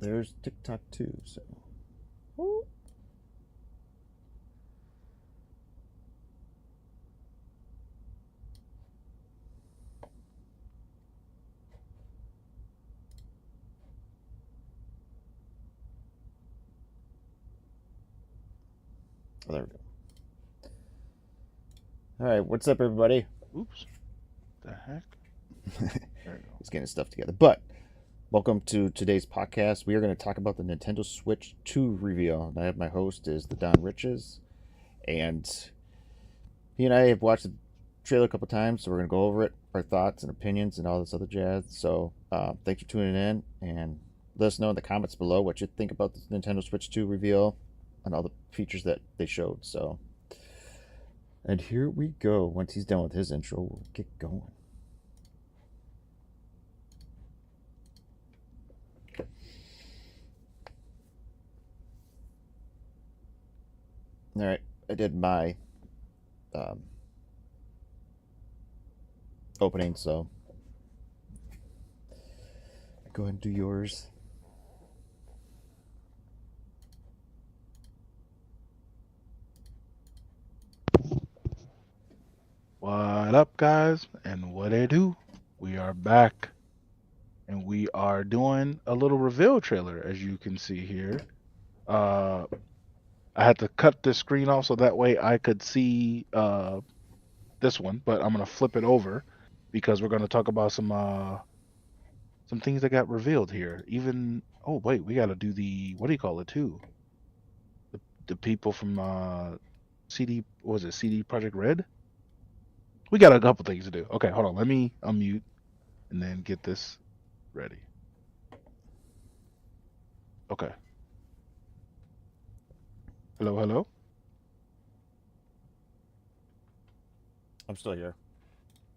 There's TikTok too. So. Ooh. Oh, there we go. All right, what's up, everybody? Oops. The heck? There we go. Just getting stuff together. But welcome to today's podcast. We are going to talk about the Nintendo Switch 2 reveal. And I have my host is the Don Riches, and he and I have watched the trailer a couple times, so we're going to go over it, our thoughts and opinions, and all this other jazz. So thanks for tuning in, and let us know in the comments below what you think about the Nintendo Switch 2 reveal and all the features that they showed. So, and here we go. Once he's done with his intro, we'll get going. All right, I did my opening, so go ahead and do yours. What up, guys? And what it do? We are back. And we are doing a little reveal trailer, as you can see here. I had to cut this screen off so that way I could see this one, but I'm gonna flip it over because we're gonna talk about some things that got revealed here. Even oh wait, we gotta do the what do you call it too? The people from CD what was it CD Projekt Red? We got a couple things to do. Okay, hold on. Let me unmute and then get this ready. Okay. Hello, hello. I'm still here.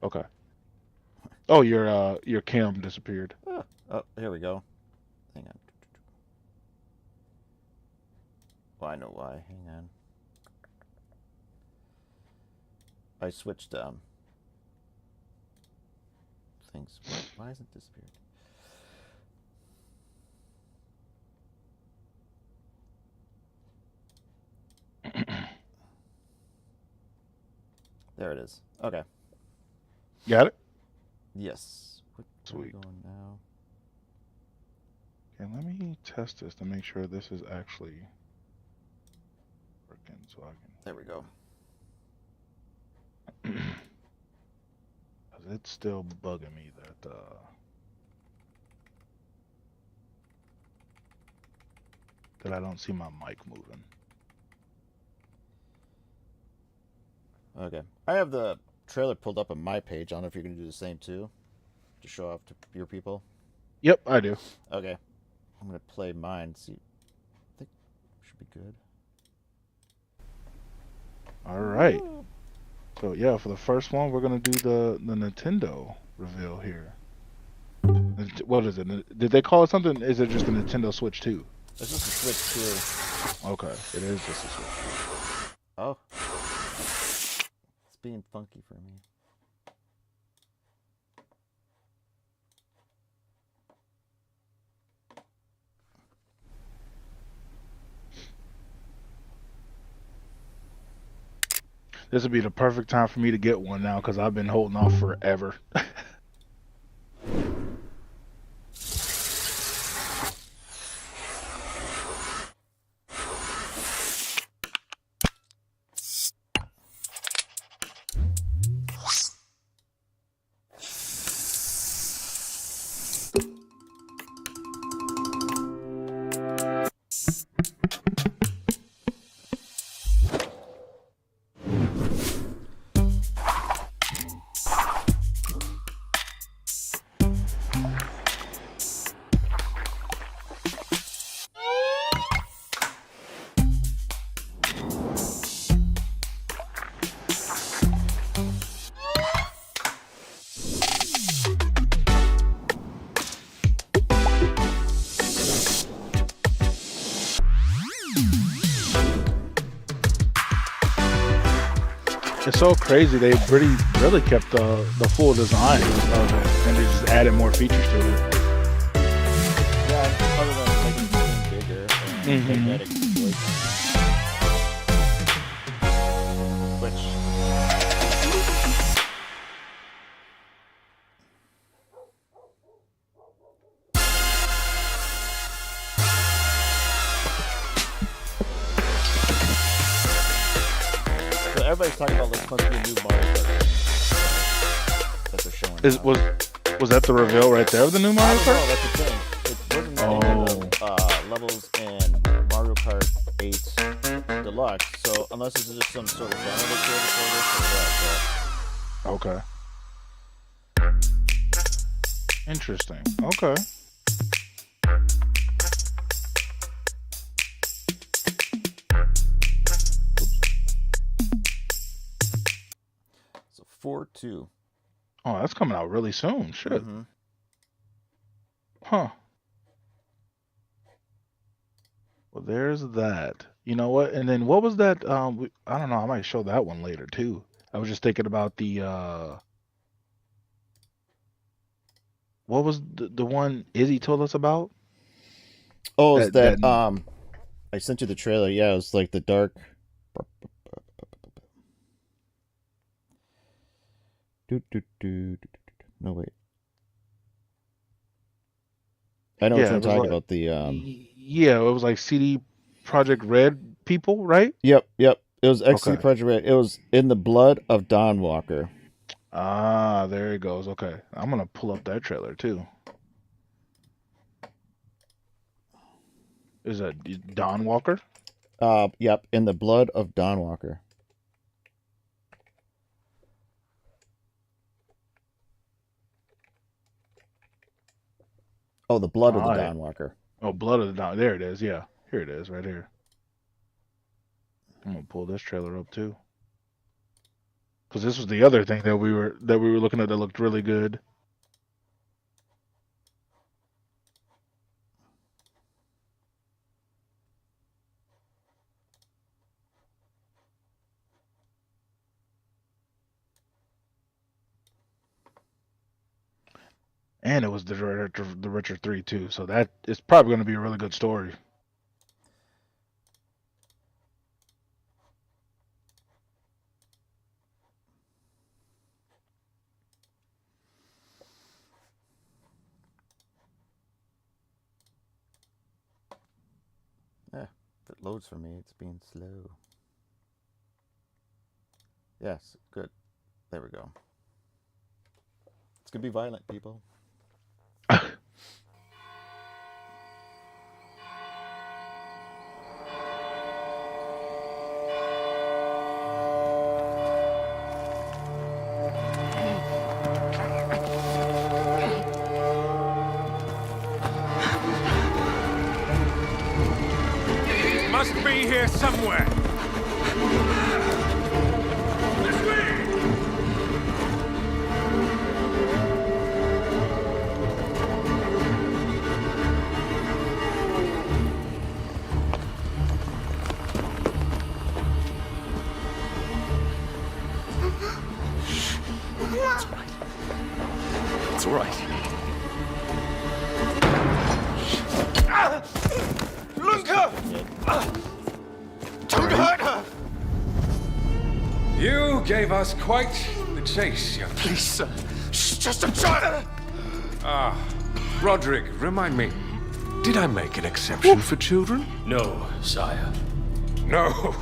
Okay. Oh, your cam disappeared. Oh, here we go. Hang on. Well, I know why. Hang on. I switched things. Why hasn't it disappeared? There it is. Okay. Got it? Yes. Where are we Sweet. going now? Okay, let me test this to make sure this is actually working so I can. There we go. 'Cause it's still bugging me that I don't see my mic moving. Okay. I have the trailer pulled up on my page. I don't know if you're going to do the same too, to show off to your people. Yep, I do. Okay. I'm going to play mine. See. I think it should be good. All right. So yeah, for the first one, we're gonna do the Nintendo reveal here. What is it? Did they call it something? Is it just a Nintendo Switch 2? This is the Switch 2. Okay, it is just a Switch. Oh. It's being funky for me. This would be the perfect time for me to get one now because I've been holding off forever. It's so crazy. They really kept the full design of it, and they just added more features to it. Yeah, other than making magnetic situation. Which so everybody's talking about this must be a new Mario Kart that they're showing. Was that the reveal right there of the new Mario I don't know, Kart? that's the thing. It wasn't any of the levels in Mario Kart 8 Deluxe, so unless this is just some sort of download service for this or what. Okay. Interesting. Okay. So 4-2. Oh, that's coming out really soon. Shit. Mm-hmm. Huh. Well, there's that. You know what? And then what was that? I don't know. I might show that one later too. I was just thinking about the what was the one Izzy told us about? Oh, is that I sent you the trailer. Yeah, it was like the dark. No wait. I know what you're talking about. The yeah, it was like CD Project Red people, right? Yep. It was XC Project Red. It was In the Blood of Dawn Walker. Ah, there it goes. Okay, I'm gonna pull up that trailer too. Is that Dawn Walker? Yep. In the Blood of Dawn Walker. Oh, the Blood of the Dawn Walker. Oh, Blood of the Dawn. There it is. Yeah, here it is, right here. I'm gonna pull this trailer up too, because this was the other thing that we were looking at that looked really good. And it was the director of The Witcher 3 too, so that is probably going to be a really good story. Yeah, if it loads for me, it's being slow. Yes, good. There we go. It's gonna be violent, people. Must be here somewhere. It's all right. Lunka! Don't hurt her! You gave us quite the chase, young man. Please, sir. She's just a child! Ah, Roderick, remind me. Did I make an exception for children? No, sire. No.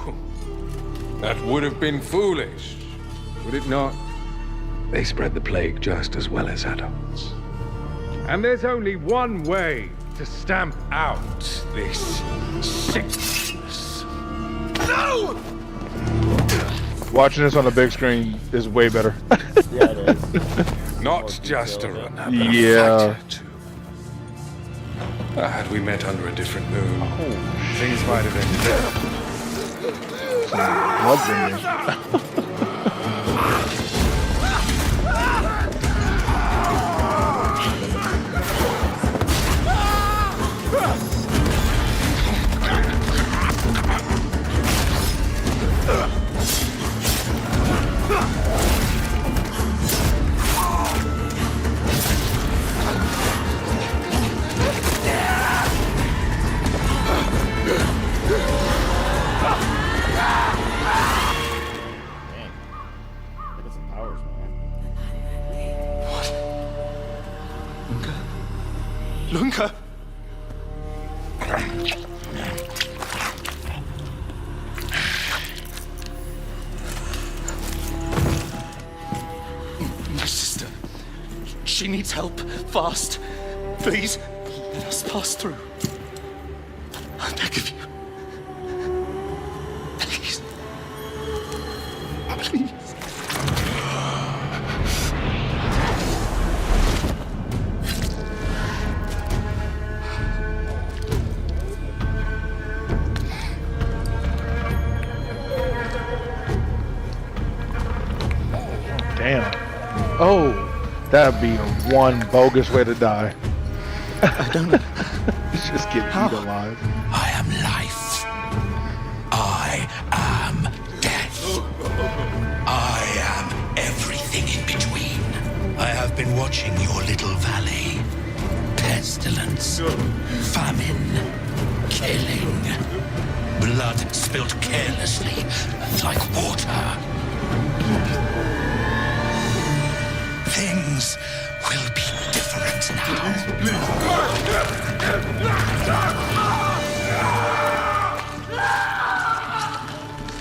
That would have been foolish, would it not? They spread the plague just as well as adults. And there's only one way to stamp out this sickness. No! Watching this on the big screen is way better. Yeah, it is. Not just a runner, but Yeah. a fighter too. Had we met under a different moon, things might have ended Blood's in me. My sister. She needs help. Fast. Please, let us pass through. I beg of you. Please. Please. Damn. Oh, that'd be one bogus way to die. I don't know. Just get eaten alive. I am life. I am death. I am everything in between. I have been watching your little valley. Pestilence, famine, killing, blood spilled carelessly like water. Things will be different now.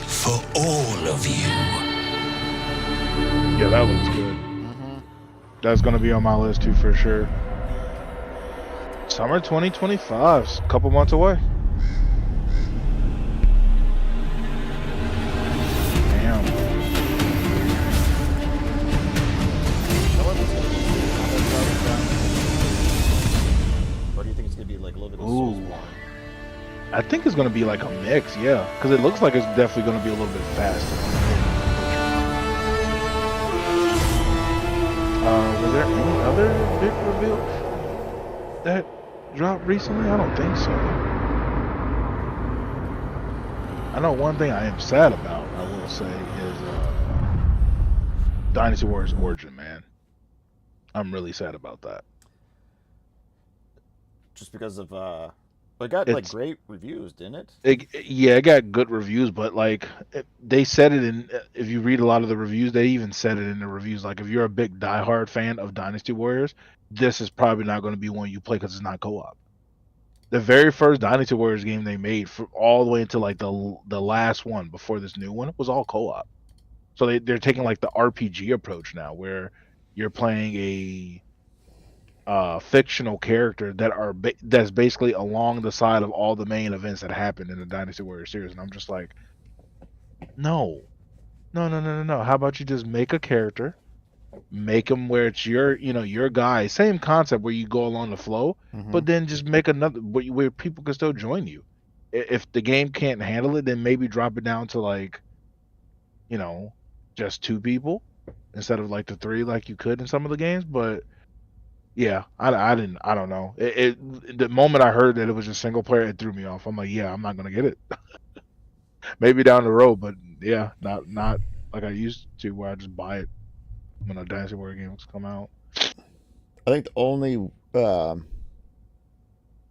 For all of you. Yeah, that looks good. That's gonna be on my list too for sure. Summer 2025, a couple months away. Damn. Or do you think it's gonna be like a little bit of Ooh. Soulsborne? I think it's gonna be like a mix, yeah, because it looks like it's definitely gonna be a little bit faster. Was there any other big reveal that dropped recently? I don't think so. I know one thing I am sad about, I will say, is Dynasty Warriors Origin, man. I'm really sad about that. Just because of but it got like It's- great reviews, didn't it? Yeah, it got good reviews, but like they said it in. If you read a lot of the reviews, they even said it in the reviews. Like if you're a big diehard fan of Dynasty Warriors, this is probably not going to be one you play because it's not co-op. The very first Dynasty Warriors game they made, for all the way until like the last one before this new one, was all co-op. So they're taking like the RPG approach now, where you're playing a fictional character that's basically along the side of all the main events that happened in the Dynasty Warriors series, and I'm just like, no. How about you just make a character, make him where it's your guy, same concept where you go along the flow, but then just make another where people can still join you. If the game can't handle it, then maybe drop it down to like, just 2 people instead of like the 3 like you could in some of the games, but. Yeah, I don't know. The moment I heard that it was just single player, it threw me off. I'm like, yeah, I'm not gonna get it. Maybe down the road, but yeah, not like I used to, where I just buy it when the Dynasty Warrior games come out. I think the only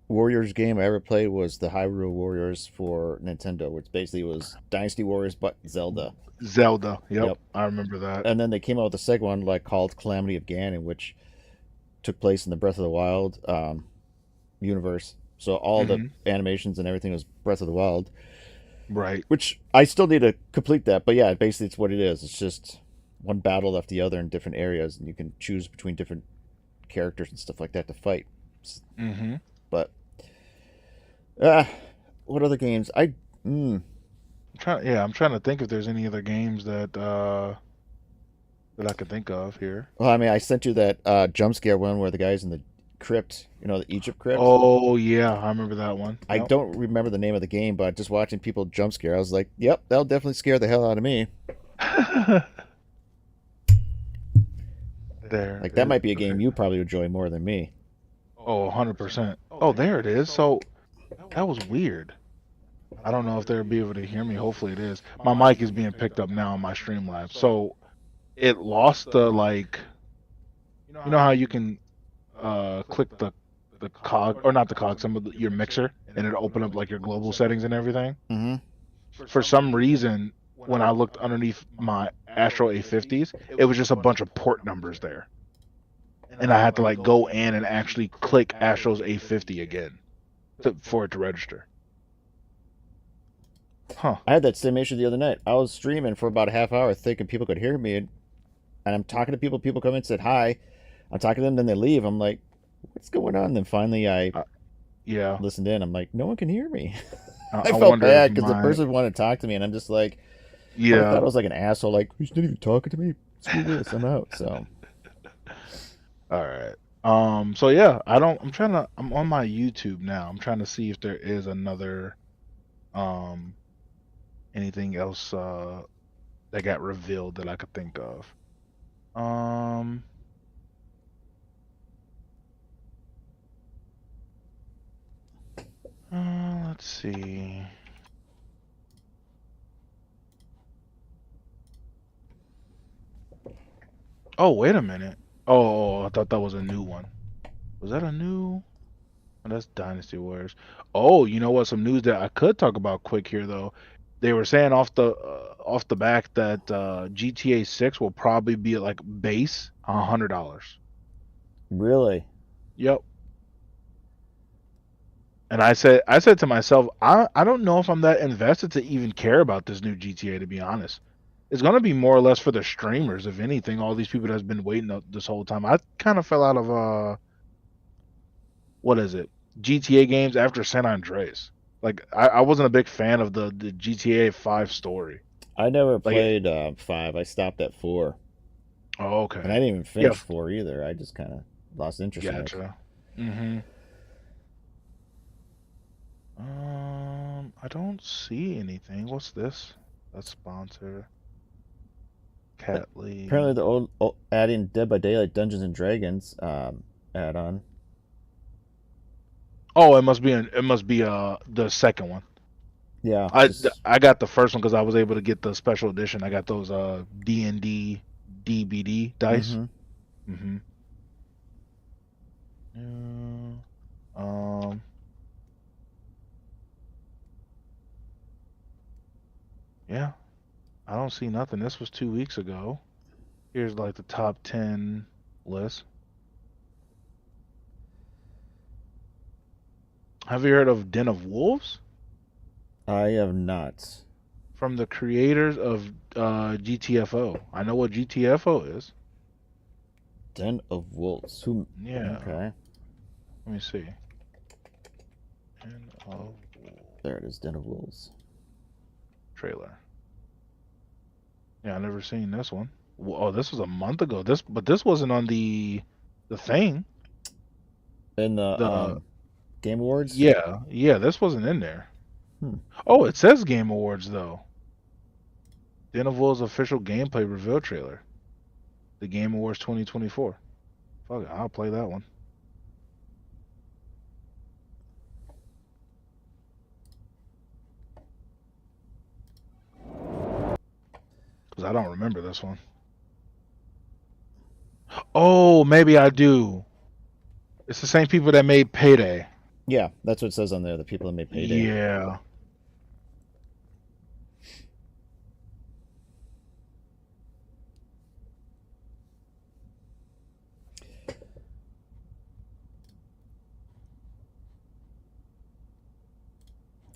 Warriors game I ever played was the Hyrule Warriors for Nintendo, which basically was Dynasty Warriors but Zelda. Yep. Yep. I remember that. And then they came out with the second one like called Calamity of Ganon, which took place in the Breath of the Wild universe. So all the animations and everything was Breath of the Wild. Right. Which I still need to complete that, but yeah, basically it's what it is. It's just one battle after the other in different areas, and you can choose between different characters and stuff like that to fight. But what other games? I'm trying to think if there's any other games that I could think of here. Well, I mean, I sent you that jump scare one where the guy's in the crypt, the Egypt crypt. Oh yeah, I remember that one. I don't remember the name of the game, but just watching people jump scare, I was like, yep, that'll definitely scare the hell out of me. There. Like, that might be a game you probably enjoy more than me. Oh, 100%. Oh, there it is. So that was weird. I don't know if they'll be able to hear me. Hopefully it is. My mic is being picked up now on my Streamlabs. So it lost the, like, you know how you can click the cog, or not the cog, your mixer, and it'll open up like your global settings and everything? For some reason, when I looked underneath my Astro A50s, it was just a bunch of port numbers there. And I had to like go in and actually click Astro's A50 again. for it to register. Huh. I had that same issue the other night. I was streaming for about a half hour thinking people could hear me, and I'm talking to people. People come in and said hi. I'm talking to them, then they leave. I'm like, what's going on? Then finally I Yeah. listened in. I'm like, no one can hear me. I I felt wonder bad if because the my- person wanted to talk to me, and I'm just like, I Yeah. thought I was like an asshole. Like, he's not even talking to me. Screw this. I'm out. So All right. So yeah, I'm on my YouTube now. I'm trying to see if there is another anything else that got revealed that I could think of. Let's see. Oh, wait a minute. Oh, I thought that was a new one. Was that a new? Oh, that's Dynasty Warriors. Oh, you know what? Some news that I could talk about quick here, though. They were saying off the back that GTA 6 will probably be at like base $100. really, Yep. And I said to myself, I don't know if I'm that invested to even care about this new GTA, to be honest. It's gonna be more or less for the streamers, if anything. All these people that's been waiting this whole time. I kind of fell out of what is it? GTA games after San Andreas. Like I wasn't a big fan of the GTA 5 story. I never Like played 5. I stopped at 4, Oh, okay. and I didn't even Yeah. finish 4 either. I just kind of lost interest in it. Gotcha. Mm-hmm. I don't see anything. What's this? That's sponsor. Cat League. Apparently, the old adding Dead by Daylight Dungeons and Dragons add-on. Oh, it must be the second one. Yeah, I got the first one because I was able to get the special edition. I got those D&D DBD dice. Mhm. Mm-hmm. Yeah, I don't see nothing. This was 2 weeks ago. Here's like the top 10 list. Have you heard of Den of Wolves? I have not. From the creators of GTFO. I know what GTFO is. Den of Wolves. Who? Yeah. Okay. Let me see. Den of Wolves There it is. Den of Wolves. trailer. Yeah, I never seen this one. Oh, this was a month ago. But this wasn't on the thing. In the Game Awards. Yeah, this wasn't in there. Hmm. Oh, it says Game Awards though. Den of Wolves official gameplay reveal trailer. The Game Awards 2024. Fuck it, I'll play that one. Because I don't remember this one. Oh, maybe I do. It's the same people that made Payday. Yeah, that's what it says on there. The people that made Payday. Yeah.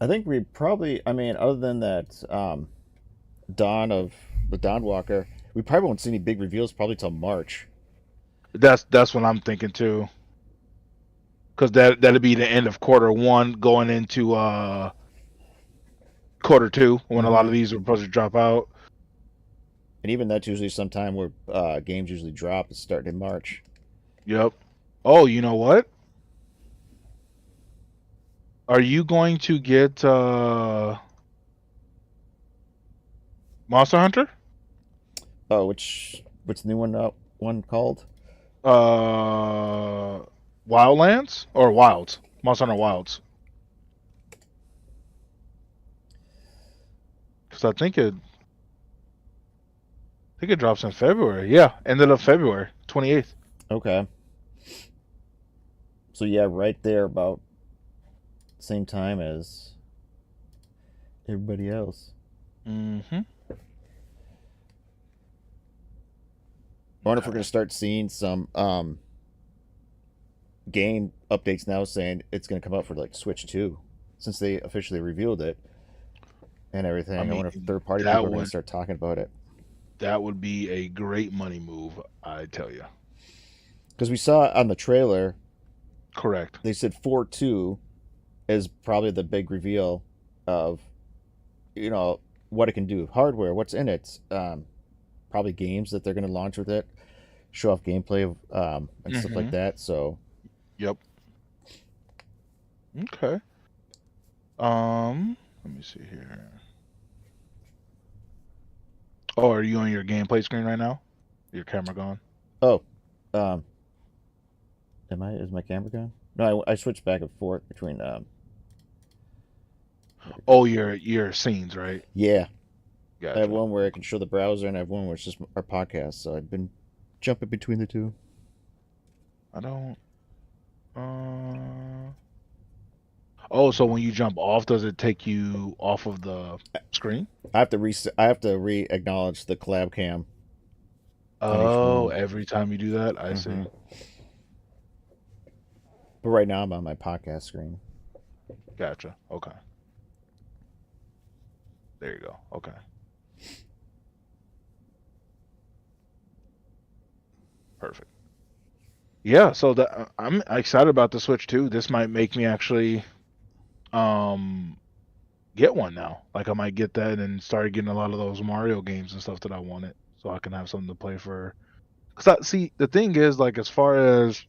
I think we probably. I mean, other than that, Dawn of the Dawn Walker, we probably won't see any big reveals probably till March. That's what I'm thinking too. Because that'd be the end of Q1 going into Q2 when a lot of these are supposed to drop out. And even that's usually sometime where games usually drop. It's starting in March. Yep. Oh, you know what? Are you going to get Monster Hunter? Oh, what's the new one called? Wildlands or Wilds? Monster Hunter Wilds. Because I think it drops in February. Yeah, ended of February 28th. Okay. So yeah, right there about same time as everybody else. Mm-hmm. I wonder if we're gonna start seeing some gain updates now saying it's going to come out for like Switch 2, since they officially revealed it and everything. I mean, wonder if third-party that people are going would to start talking about it. that would be a great money move, I tell you. Because we saw on the trailer, Correct. they said 4.2 is probably the big reveal of, you know, what it can do, hardware, what's in it, probably games that they're going to launch with it, show off gameplay and stuff like that. So, Yep. Okay. Let me see here. Oh, are you on your gameplay screen right now? Your camera gone? is my camera gone? No, I switched back and forth between Oh, your scenes, right? yeah. Gotcha. I have one where I can show the browser, and I have one where it's just our podcast. So I've been jumping between the two. I don't. Oh, so when you jump off, does it take you off of the screen? I have to re-acknowledge the collab cam. Oh, one. every time you do that, I see. Mhm. But right now I'm on my podcast screen. Gotcha. Okay. There you go. Okay. Perfect. Yeah, so I'm excited about the Switch too. This might make me actually get one now. Like I might get that and start getting a lot of those Mario games and stuff that I wanted, so I can have something to play for. Cause see, the thing is, like, as far as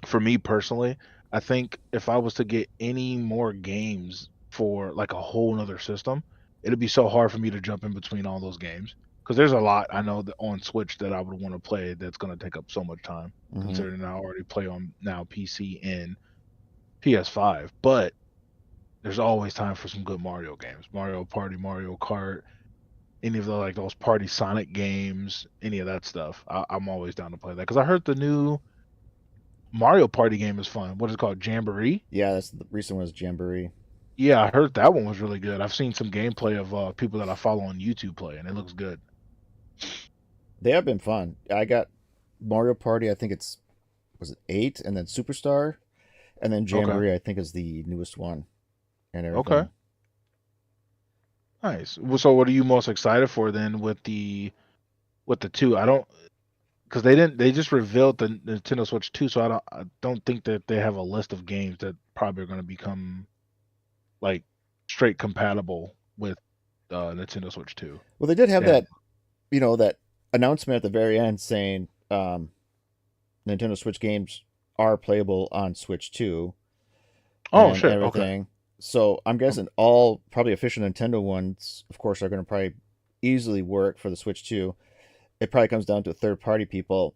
for me personally, I think if I was to get any more games for like a whole nother system, it'd be so hard for me to jump in between all those games. Because there's a lot I know that on Switch that I would want to play that's going to take up so much time, considering I already play on now PC and PS5. But there's always time for some good Mario games. Mario Party, Mario Kart, any of the like those Party Sonic games, any of that stuff. I'm always down to play that. Because I heard the new Mario Party game is fun. What is it called? Jamboree? Yeah, that's the recent one was Jamboree. Yeah, I heard that one was really good. I've seen some gameplay of people that I follow on YouTube play, and it looks good. They have been fun. I got Mario Party. I think was it 8, and then Superstar, and then Jamboree. I think is the newest one. And everything. Okay. Nice. Well, so what are you most excited for then with the two? I don't, because they just revealed the Nintendo Switch 2, so I don't think that they have a list of games that probably are going to become like straight compatible with Nintendo Switch 2. Well, they did have that, that announcement at the very end saying Nintendo Switch games are playable on Switch 2. Oh, shit. Everything. Okay. So I'm guessing all probably official Nintendo ones, of course, are going to probably easily work for the Switch 2. It probably comes down to third-party people.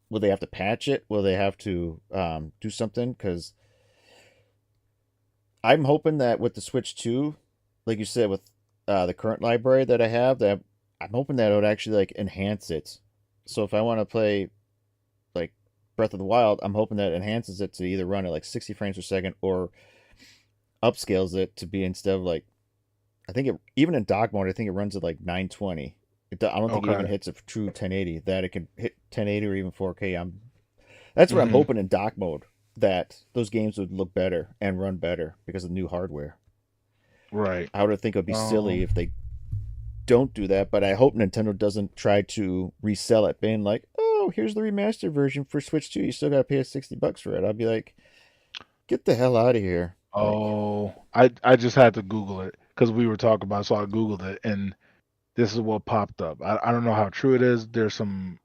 Will they have to patch it? Will they have to do something? Because I'm hoping that with the Switch 2, like you said, with the current library that I have, I'm hoping that it would actually like enhance it. So if I want to play like Breath of the Wild, I'm hoping that it enhances it to either run at like 60 frames per second or upscales it to be instead of like, I think it even in dock mode, I think it runs at like 920. I don't think it even hits a true 1080. That it can hit 1080 or even 4K. That's what I'm hoping in dock mode, that those games would look better and run better because of new hardware. Right. I would think it would be silly if they don't do that, but I hope Nintendo doesn't try to resell it, being like, "Oh, here's the remastered version for Switch 2. You still got to pay us $60 for it." I'll be like, "Get the hell out of here!" Oh, I just had to Google it because we were talking about it, so I Googled it, and this is what popped up. I don't know how true it is. There's some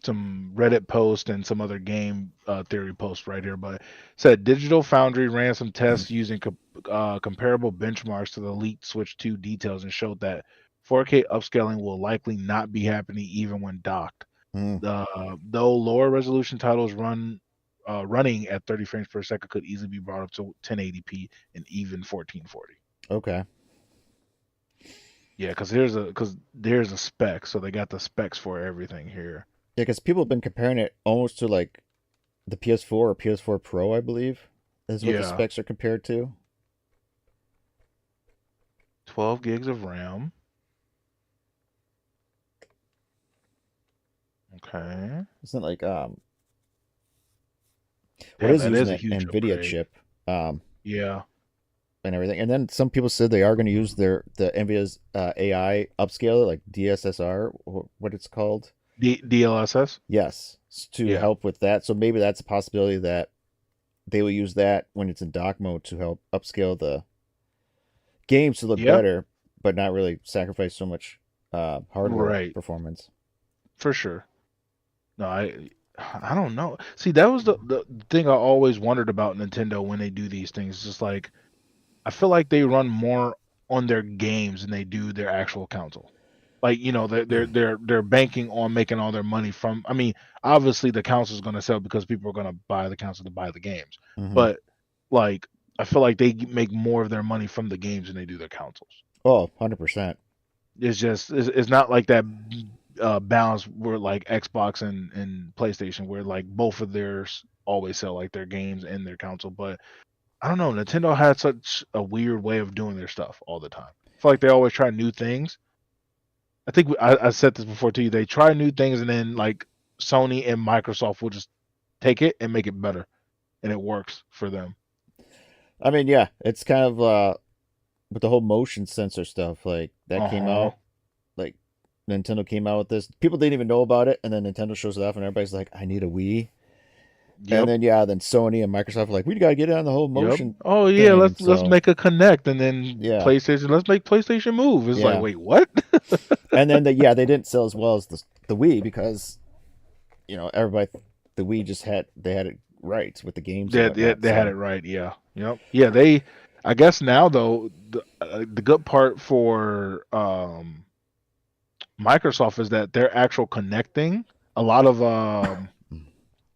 Reddit post and some other game theory post right here, but it said Digital Foundry ran some tests using comparable benchmarks to the leaked Switch 2 details and showed that 4K upscaling will likely not be happening even when docked. Though lower resolution titles running at 30 frames per second could easily be brought up to 1080p and even 1440. Okay. Yeah, because there's a spec, so they got the specs for everything here. Yeah, because people have been comparing it almost to like the PS4 or PS4 Pro, I believe, is what the specs are compared to. 12 gigs of RAM. Okay. Isn't it like What Yeah, is that is using a that huge NVIDIA upgrade. chip Yeah. and everything. And then some people said they are going to use the NVIDIA's AI upscaler, like DSSR, what it's called. DLSS. Yes, to Yeah. help with that. So maybe that's a possibility that they will use that when it's in dock mode to help upscale the games to look Yeah. better, but not really sacrifice so much hardware Right. performance. For sure. No, I don't know. See, that was the thing I always wondered about Nintendo when they do these things. Just like I feel like they run more on their games than they do their actual console. Like, you know, they're banking on making all their money from. I mean, obviously the console is going to sell because people are going to buy the console to buy the games. Mhm. But like, I feel like they make more of their money from the games than they do their consoles. Oh, 100%. It's just it's not like that balance where like Xbox and PlayStation where like both of theirs always sell like their games and their console. But I don't know, Nintendo had such a weird way of doing their stuff all the time. I feel like they always try new things. I think I said this before to you. They try new things and then like Sony and Microsoft will just take it and make it better, and it works for them. I mean, yeah, it's kind of with the whole motion sensor stuff, like that came Uh-huh. out, like Nintendo came out with this. People didn't even know about it, and then Nintendo shows it off, and everybody's like, "I need a Wii." Yep. And then Sony and Microsoft are like, "We got to get it on the whole Yep. motion." Oh yeah, thing, let's so- make a Connect, and then Yeah. PlayStation. Let's make PlayStation move. It's Yeah. like, wait, what? And then they didn't sell as well as the Wii because everybody the Wii just had it right with the games. and They whatnot, had so- it right. Yeah. Yep. Yeah. They. I guess now though, the good part for Microsoft is that their actual connecting. A lot of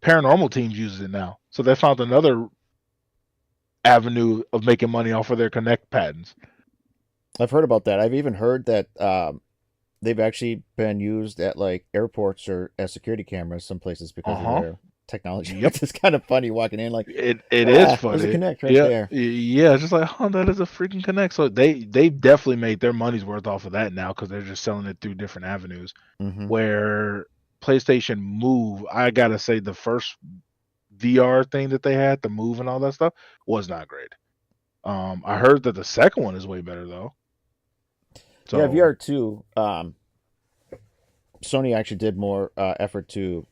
paranormal teams uses it now, so they found another avenue of making money off of their Connect patents. I've heard about that. I've even heard that they've actually been used at like airports or as security cameras some places because Uh-huh. of their technology. Yep. It's kind of funny walking in like It "Ah, is funny. There's a Connect right yeah, there. yeah, it's just like, oh, that is a freaking Connect. So they definitely made their money's worth off of that now because they're just selling it through different avenues. Mhm. Where PlayStation Move, I gotta say, the first VR thing that they had, the Move and all that stuff, was not great. I heard that the second one is way better though. So, Yeah, VR 2. Sony actually did more effort to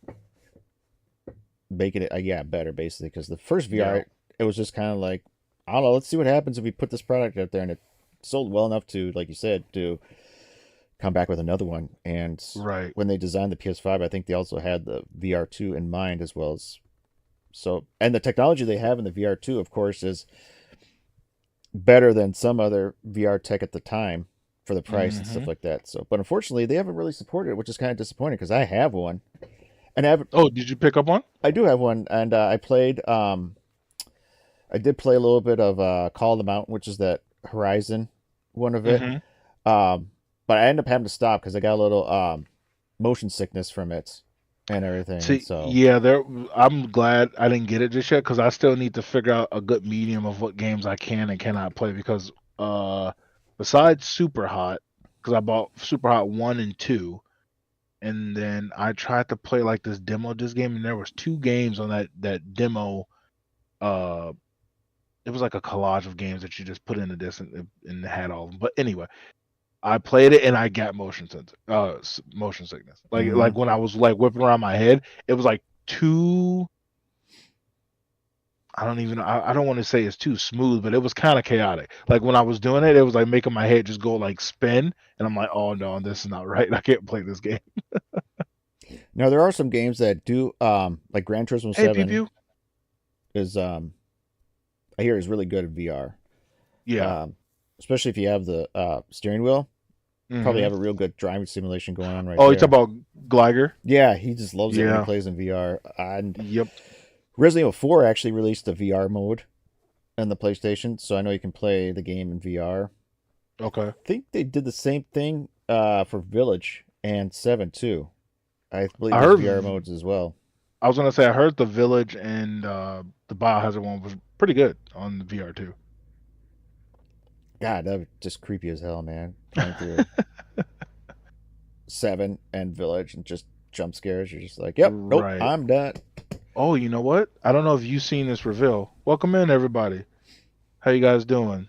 making it better basically because the first VR Yeah. it was just kind of like I don't know. Let's see what happens if we put this product out there and it sold well enough to, like you said, to come back with another one. And Right. when they designed the PS5, I think they also had the VR2 in mind as well as and the technology they have in the VR2, of course, is better than some other VR tech at the time for the price and stuff like that. So, but unfortunately, they haven't really supported it, which is kind of disappointing because I have one, and Oh, did you pick up one? I do have one, and I played. I did play a little bit of Call of the Mountain, which is that Horizon one of it. Mhm. But I ended up having to stop because I got a little motion sickness from it and everything. See, so yeah, I'm glad I didn't get it just yet because I still need to figure out a good medium of what games I can and cannot play because besides Super Hot, because I bought Super Hot 1 and 2, and then I tried to play like this demo disc game, and there was 2 games on that demo. It was like a collage of games that you just put in the disc and it had all of them. But anyway, I played it and I got motion sickness. Like when I was like whipping around my head, it was like too. I don't want to say it's too smooth, but it was kind of chaotic. Like when I was doing it, it was like making my head just go like spin, and I'm like, oh no, this is not right. I can't play this game. now there are some games that do like Gran Turismo Hey, 7 Pew is I hear is really good in VR. Yeah. Especially if you have the steering wheel. Probably Mhm. have a real good driving simulation going on right Oh, there. you talk about Gliger? Yeah, he just loves it when Yeah. he plays in VR. And Yep. Resident Evil 4 actually released a VR mode on the PlayStation, so I know you can play the game in VR. Okay. I think they did the same thing for Village and 7 too. I believe I there's heard- VR modes as well. I was gonna say I heard the Village and the Biohazard one was pretty good on the VR too. God, that was just creepy as hell, man. Playing through 7 and Village and just jump scares. You're just like, yep, nope, Right. I'm done. Oh, you know what? I don't know if you've seen this reveal. Welcome in, everybody. How you guys doing?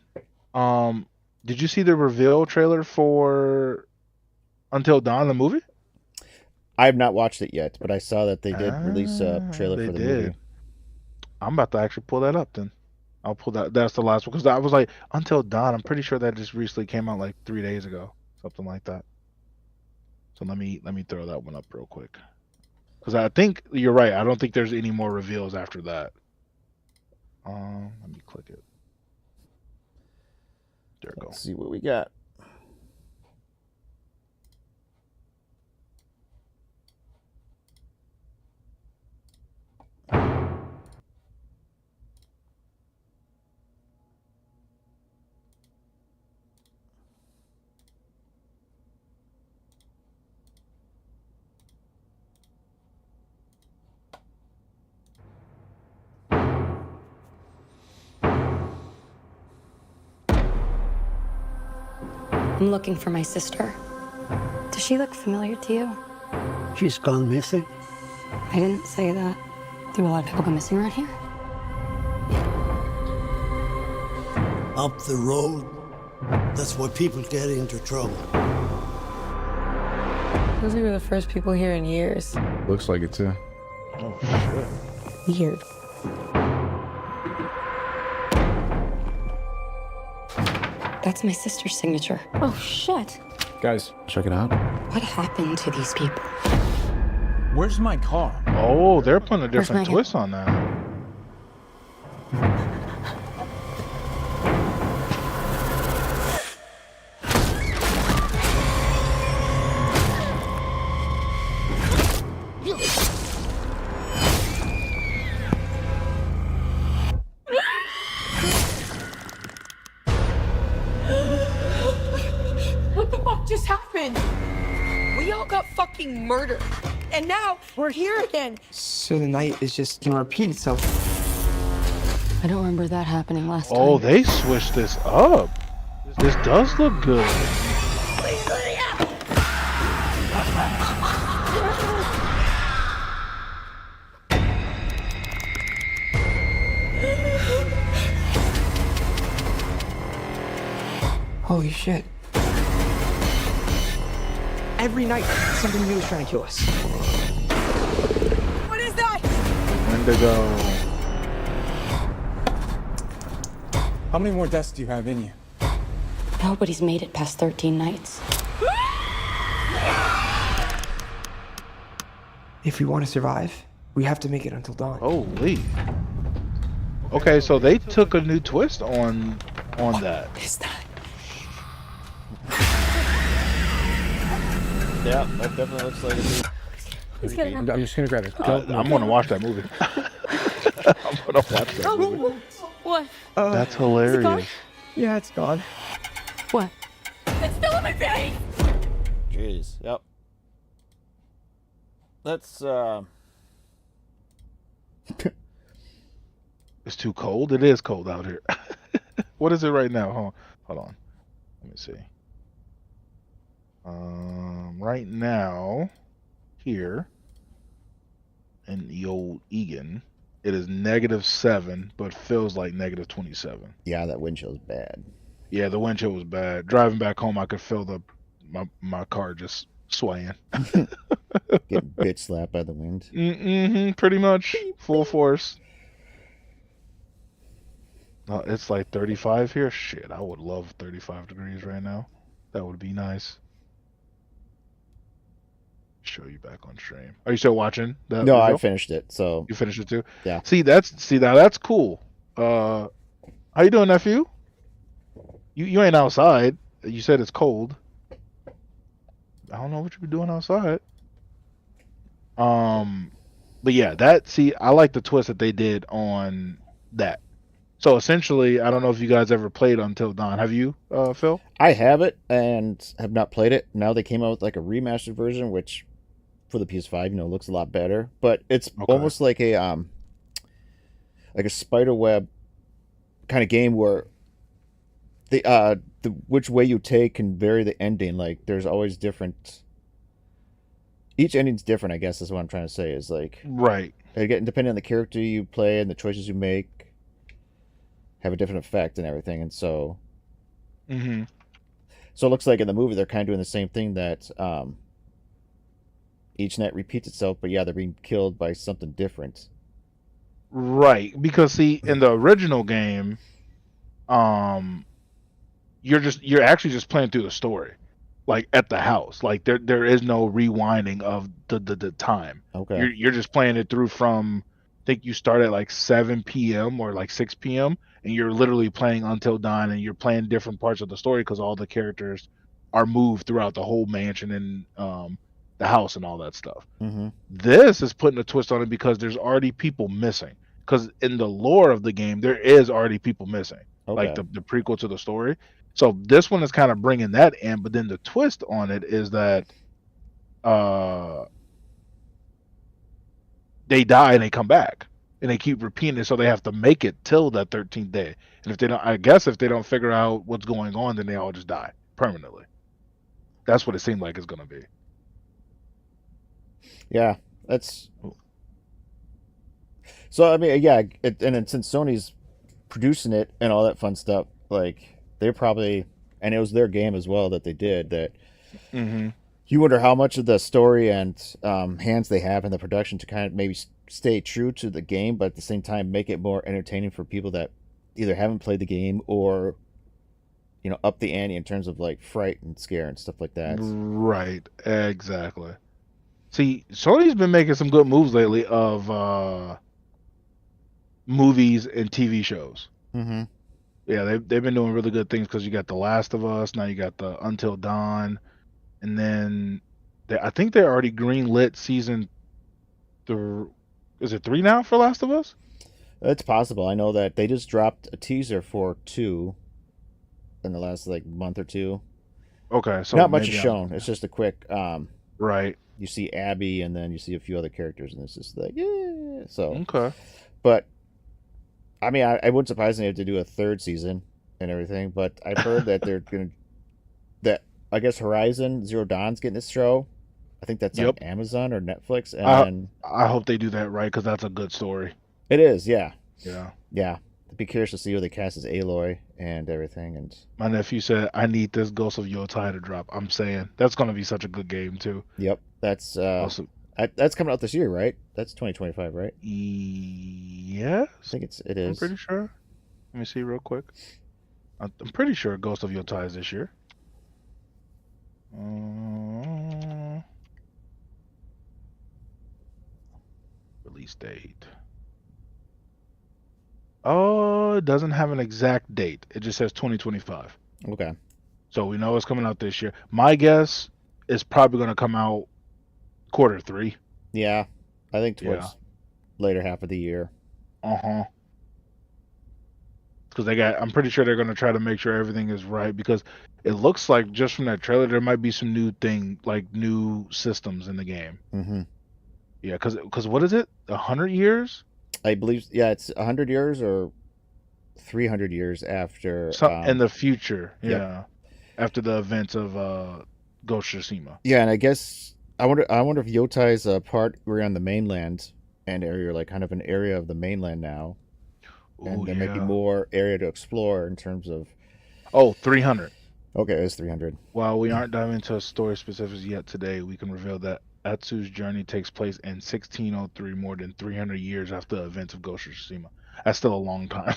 Did you see the reveal trailer for Until Dawn, the movie? I have not watched it yet, but I saw that they did release a trailer They for the did. movie. I'm about to actually pull that up then. I'll pull that. That's the last one because I was like, Until Dawn. I'm pretty sure that just recently came out like 3 days ago, something like that. So let me throw that one up real quick because I think you're right. I don't think there's any more reveals after that. Let me click it. There we go. Let's see what we got. I'm looking for my sister. Does she look familiar to you? She's gone missing. I didn't say that. Do a lot of people go missing around here? Up the road. That's why people get into trouble. Those are the first people here in years. Looks like it too. Oh shit. Weird. That's my sister's signature. Oh, shit. Guys, check it out. What happened to these people? Where's my car? Oh, they're putting a different Megan? twist on that. What the fuck just happened? We all got fucking murdered. And now we're here again. So the night is just gonna repeat itself. I don't remember that happening last time. Oh, they switched this up. This does look good. Holy shit. Every night, something new is trying to kill us. What is that? Wendigo. How many more deaths do you have in you? Nobody's made it past 13 nights. If we want to survive, we have to make it until dawn. Holy. Okay, so they took a new twist on that. What is that? Yeah, that definitely looks like it's creepy. I'm just gonna grab it. I'm gonna watch that movie. I'm gonna watch that movie. What? That's hilarious. Yeah, it's gone. What? It's still in my face! Jeez. Yep. Let's It's too cold. It is cold out here. What is it right now? Hold on. Let me see. Right now, here in the old Egan, it is -7, but feels like -27. yeah, that wind chill's bad. Yeah, the wind chill was bad. Driving back home, I could feel my car just swaying. Getting bitch slapped by the wind. Pretty much full force. It's like 35 here. Shit, I would love 35 degrees right now. That would be nice. Show you back on stream. Are you still watching that? No, video? I finished it. So You finished it too? Yeah. See, now that's cool. How you doing, nephew? You ain't outside. You said it's cold. I don't know what you been doing outside. But yeah, I like the twist that they did on that. So essentially, I don't know if you guys ever played Until Dawn. Have you, Phil? I have it and have not played it. Now they came out with like a remastered version, which for the PS5, looks a lot better. But it's almost like a spider web kind of game where the which way you take can vary the ending. Like there's always different each ending's different. I guess is what I'm trying to say. Is like Right. again, depending on the character you play and the choices you make, have a different effect and everything. And so, Mm-hmm. so it looks like in the movie they're kind of doing the same thing that each night repeats itself, but yeah, they're being killed by something different. Right, because see, in the original game, you're actually just playing through the story, like at the house. Like there is no rewinding of the time. Okay. You're just playing it through from, I think you start at like 7 p.m. or like 6 p.m. and you're literally playing until dawn, and you're playing different parts of the story because all the characters are moved throughout the whole mansion and the house and all that stuff. Mm-hmm. This is putting a twist on it because there's already people missing. Because in the lore of the game, there is already people missing, like Okay. the prequel to the story. So this one is kind of bringing that in, but then the twist on it is that they die and they come back, and they keep repeating it, so they have to make it till that 13th day. And if they don't, I guess if they don't figure out what's going on, then they all just die permanently. That's what it seemed like it's gonna be. Yeah, that's. So I mean, yeah, and then since Sony's producing it and all that fun stuff, like they're probably, and it was their game as well that they did that. Mm-hmm. You wonder how much of the story and hands they have in the production to kind of maybe stay true to the game, but at the same time make it more entertaining for people that either haven't played the game or, you know, up the ante in terms of like fright and scare and stuff like that. Right, exactly. See, Sony's been making some good moves lately of movies and TV shows. Mm-hmm. Yeah, they've been doing really good things because you got The Last of Us, now you got the Until Dawn, and then I think they already greenlit season. Is it 3 now for Last of Us? It's possible. I know that they just dropped a teaser for 2 in the last like month or two. Okay, so not much is maybe shown. It's just a quick. Right. You see Abby, and then you see a few other characters, and it's just like, yeah. So, Okay. but I mean, I wouldn't surprise me if they do a 3rd season and everything. But I've heard that they're gonna that I guess Horizon Zero Dawn's getting this show. I think that's on Yep. Amazon or Netflix, and then I hope they do that right because that's a good story. it is, yeah, Yeah. yeah. I'd be curious to see who they cast as Aloy and everything, and My nephew said, I need this Ghost of Yotai to drop. I'm saying that's going to be such a good game, too. yep, that's Also, that's coming out this year, right? That's 2025, right? yes, I think it I'm is. pretty sure. Let me see real quick. I'm pretty sure Ghost of Yotai is this year. Release date. Oh, it doesn't have an exact date. It just says 2025. Okay. So we know it's coming out this year. My guess is probably going to come out Q3. Yeah, I think towards Yeah. later half of the year. Uh-huh. Because I'm pretty sure they're going to try to make sure everything is right, because it looks like just from that trailer there might be some new systems in the game. Mm-hmm. Yeah, because what is it? 100 years? I believe, yeah, it's 100 years or 300 years after. In the future. Yep. Yeah. After the events of Ghost of Tsushima. Yeah, and I guess I wonder if Yotai's a part we're on the mainland and area, like kind of an area of the mainland now, and Ooh, there may be yeah. more area to explore in terms of. Oh, 300. Okay, it's 300. While we aren't diving into story specifics yet today, we can reveal that Atsu's journey takes place in 1603, more than 300 years after the events of Ghost of Tsushima. That's still a long time.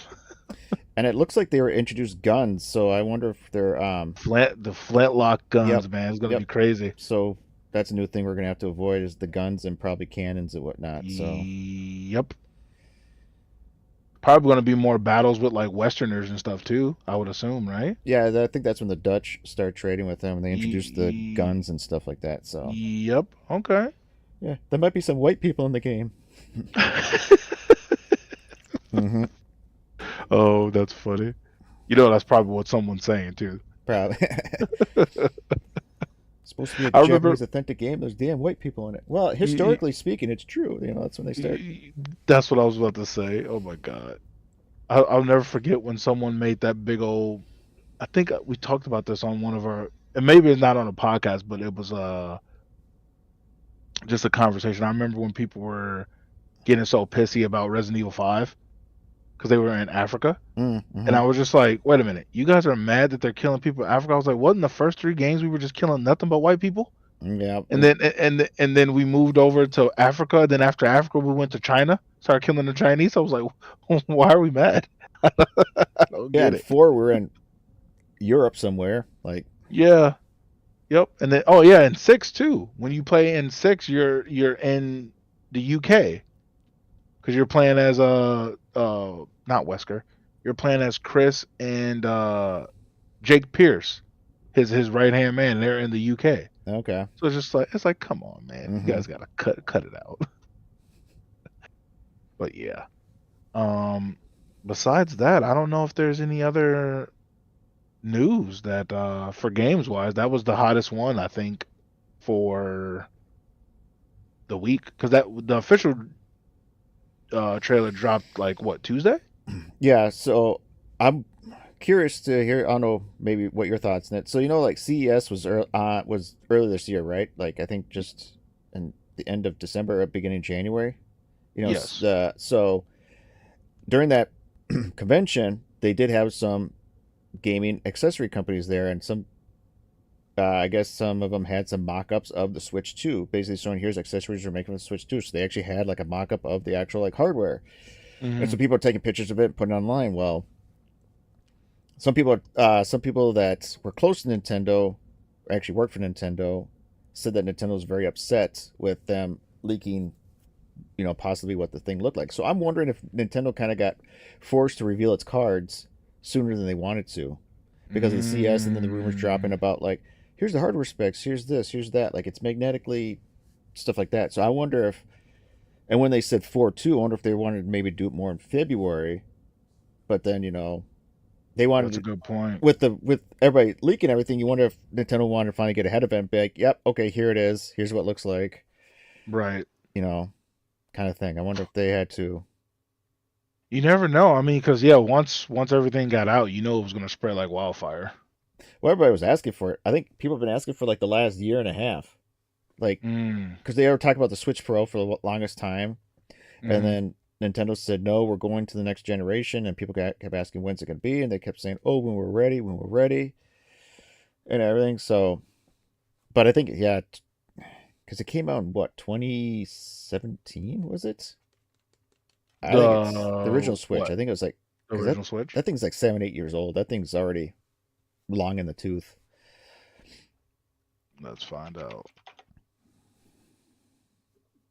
And it looks like they were introduced guns, so I wonder if they're The flintlock guns, Yep. man, it's gonna Yep. be crazy. So that's a new thing we're gonna have to avoid is the guns and probably cannons and whatnot. So Yep. Probably gonna be more battles with like Westerners and stuff too, I would assume, right? yeah, I think that's when the Dutch start trading with them and they introduced the guns and stuff like that. So Yep. Okay. yeah, there might be some white people in the game. Mm-hmm. Oh, that's funny. You know, that's probably what someone's saying too. Probably. Supposed to be a I remember- Japanese authentic game. There's damn white people in it. Well, historically speaking, it's true. You know, that's when they start. That's what I was about to say. Oh my god, I'll never forget when someone made that big old. I think we talked about this on one of our, and maybe it's not on a podcast, but it was just a conversation. I remember when people were getting so pissy about Resident Evil 5 because they were in Africa. Mm-hmm. And I was just like, wait a minute, you guys are mad that they're killing people in Africa? I was like, wasn't the first 3 games we were just killing nothing but white people? Yeah. And then we moved over to Africa. Then after Africa, we went to China, started killing the Chinese. I was like, why are we mad? I don't Yeah, get in it. 4 we're in Europe somewhere. Like, Yeah. Yep. And then in 6 too. When you play in 6, you're in the UK because you're playing as not Wesker. You're playing as Chris and Jake Pierce, his right hand man. They're in the UK. okay. So it's like, come on, man, you guys gotta cut it out. But yeah. Besides that, I don't know if there's any other news that for games wise, that was the hottest one I think for the week because the official trailer dropped like what, Tuesday? Yeah, so I'm curious to hear. I don't know, maybe what your thoughts on it. So like CES was early this year, right? Like I think just in the end of December or beginning of January. Yes. So during that convention, they did have some gaming accessory companies there, and some I guess some of them had some mock-ups of the Switch 2, basically showing here's accessories we're making for the Switch 2. So they actually had like a mock-up of the actual like hardware. And so people are taking pictures of it and putting it online. Well, some people that were close to Nintendo, or actually worked for Nintendo, said that Nintendo was very upset with them leaking, possibly what the thing looked like. So I'm wondering if Nintendo kind of got forced to reveal its cards sooner than they wanted to because of the CS, and then the rumors dropping about like, here's the hardware specs, here's this, here's that, like it's magnetically, stuff like that. So I wonder if, and when they said 4/2, I wonder if they wanted to maybe do it more in February, but then they wanted. That's a good point. With everybody leaking everything, you wonder if Nintendo wanted to finally get ahead of it and be like, "Yep, okay, here it is. Here's what it looks like." Right. Kind of thing. I wonder if they had to. You never know. I mean, because once everything got out, it was going to spread like wildfire. Well, everybody was asking for it. I think people have been asking for like the last year and a half. Like, because they were talking about the Switch Pro for the longest time, and then Nintendo said no, we're going to the next generation, and people kept asking when's it going to be, and they kept saying, oh, when we're ready, and everything. So, but I think because it came out in what, 2017 was it? I think it's the original Switch. What? I think it was like The original Switch. That thing's like 7-8 years old. That thing's already long in the tooth. Let's find out.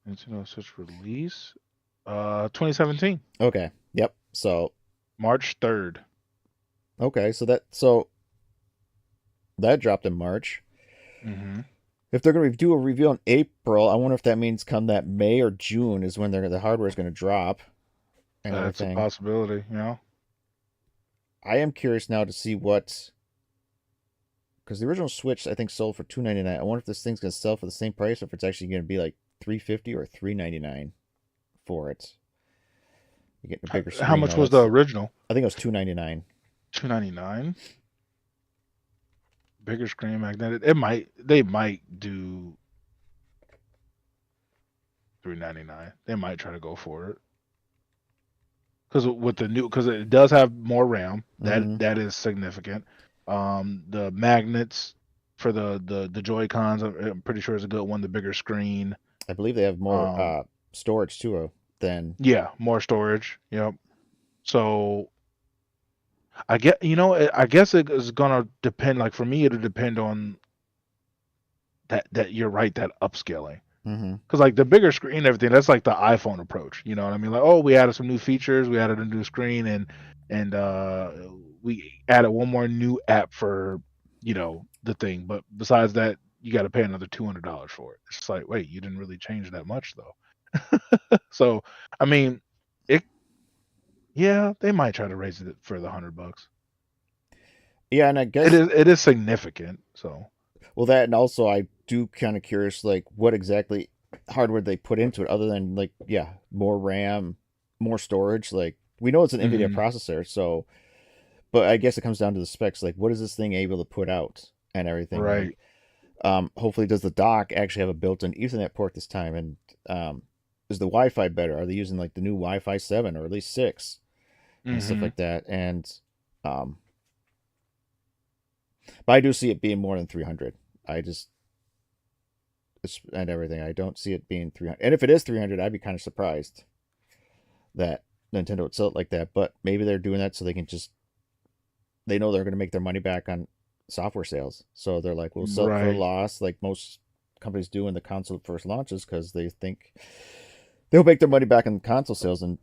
Nintendo Switch release, 2017. Okay. Yep. So March 3rd. Okay, so that dropped in March. Mm-hmm. If they're going to do a reveal in April, I wonder if that means come that May or June is when the hardware is going to drop. And That's everything. a possibility. I am curious now to see what, because the original Switch I think sold for $299. I wonder if this thing's going to sell for the same price, or if it's actually going to be like $350 or $399 for it. You get a bigger screen. How much was the original? I think it was $299. $299. Bigger screen magnetic. They might do $399. They might try to go for it. Because it does have more RAM. That is significant. The magnets for the Joy-Cons, I'm pretty sure is a good one. The bigger screen. I believe they have more storage too than. Yeah, more storage. Yep. So I guess it is gonna depend. Like for me, it'll depend on that you're right, that upscaling. Because like the bigger screen and everything, that's like the iPhone approach. You know what I mean? Like, oh, we added some new features, we added a new screen, and we added one more new app for the thing. But besides that, you got to pay another $200 for it. It's just like, wait, you didn't really change that much though. So I mean, they might try to raise it for the $100. Yeah, and I guess it is significant. So. Well, that, and also I do kind of curious, like what exactly hardware they put into it, other than like, more RAM, more storage. Like we know it's an NVIDIA processor, so, but I guess it comes down to the specs. Like, what is this thing able to put out and everything? Right. hopefully, does the dock actually have a built-in Ethernet port this time? And is the Wi-Fi better? Are they using like the new Wi-Fi 7 or at least 6 and stuff like that? And but I do see it being more than 300. And everything. I don't see it being 300. And if it is 300, I'd be kind of surprised that Nintendo would sell it like that. But maybe they're doing that so they can they know they're going to make their money back on software sales. So they're like, we'll sell it for a loss, like most companies do when the console first launches, because they think they'll make their money back on console sales. And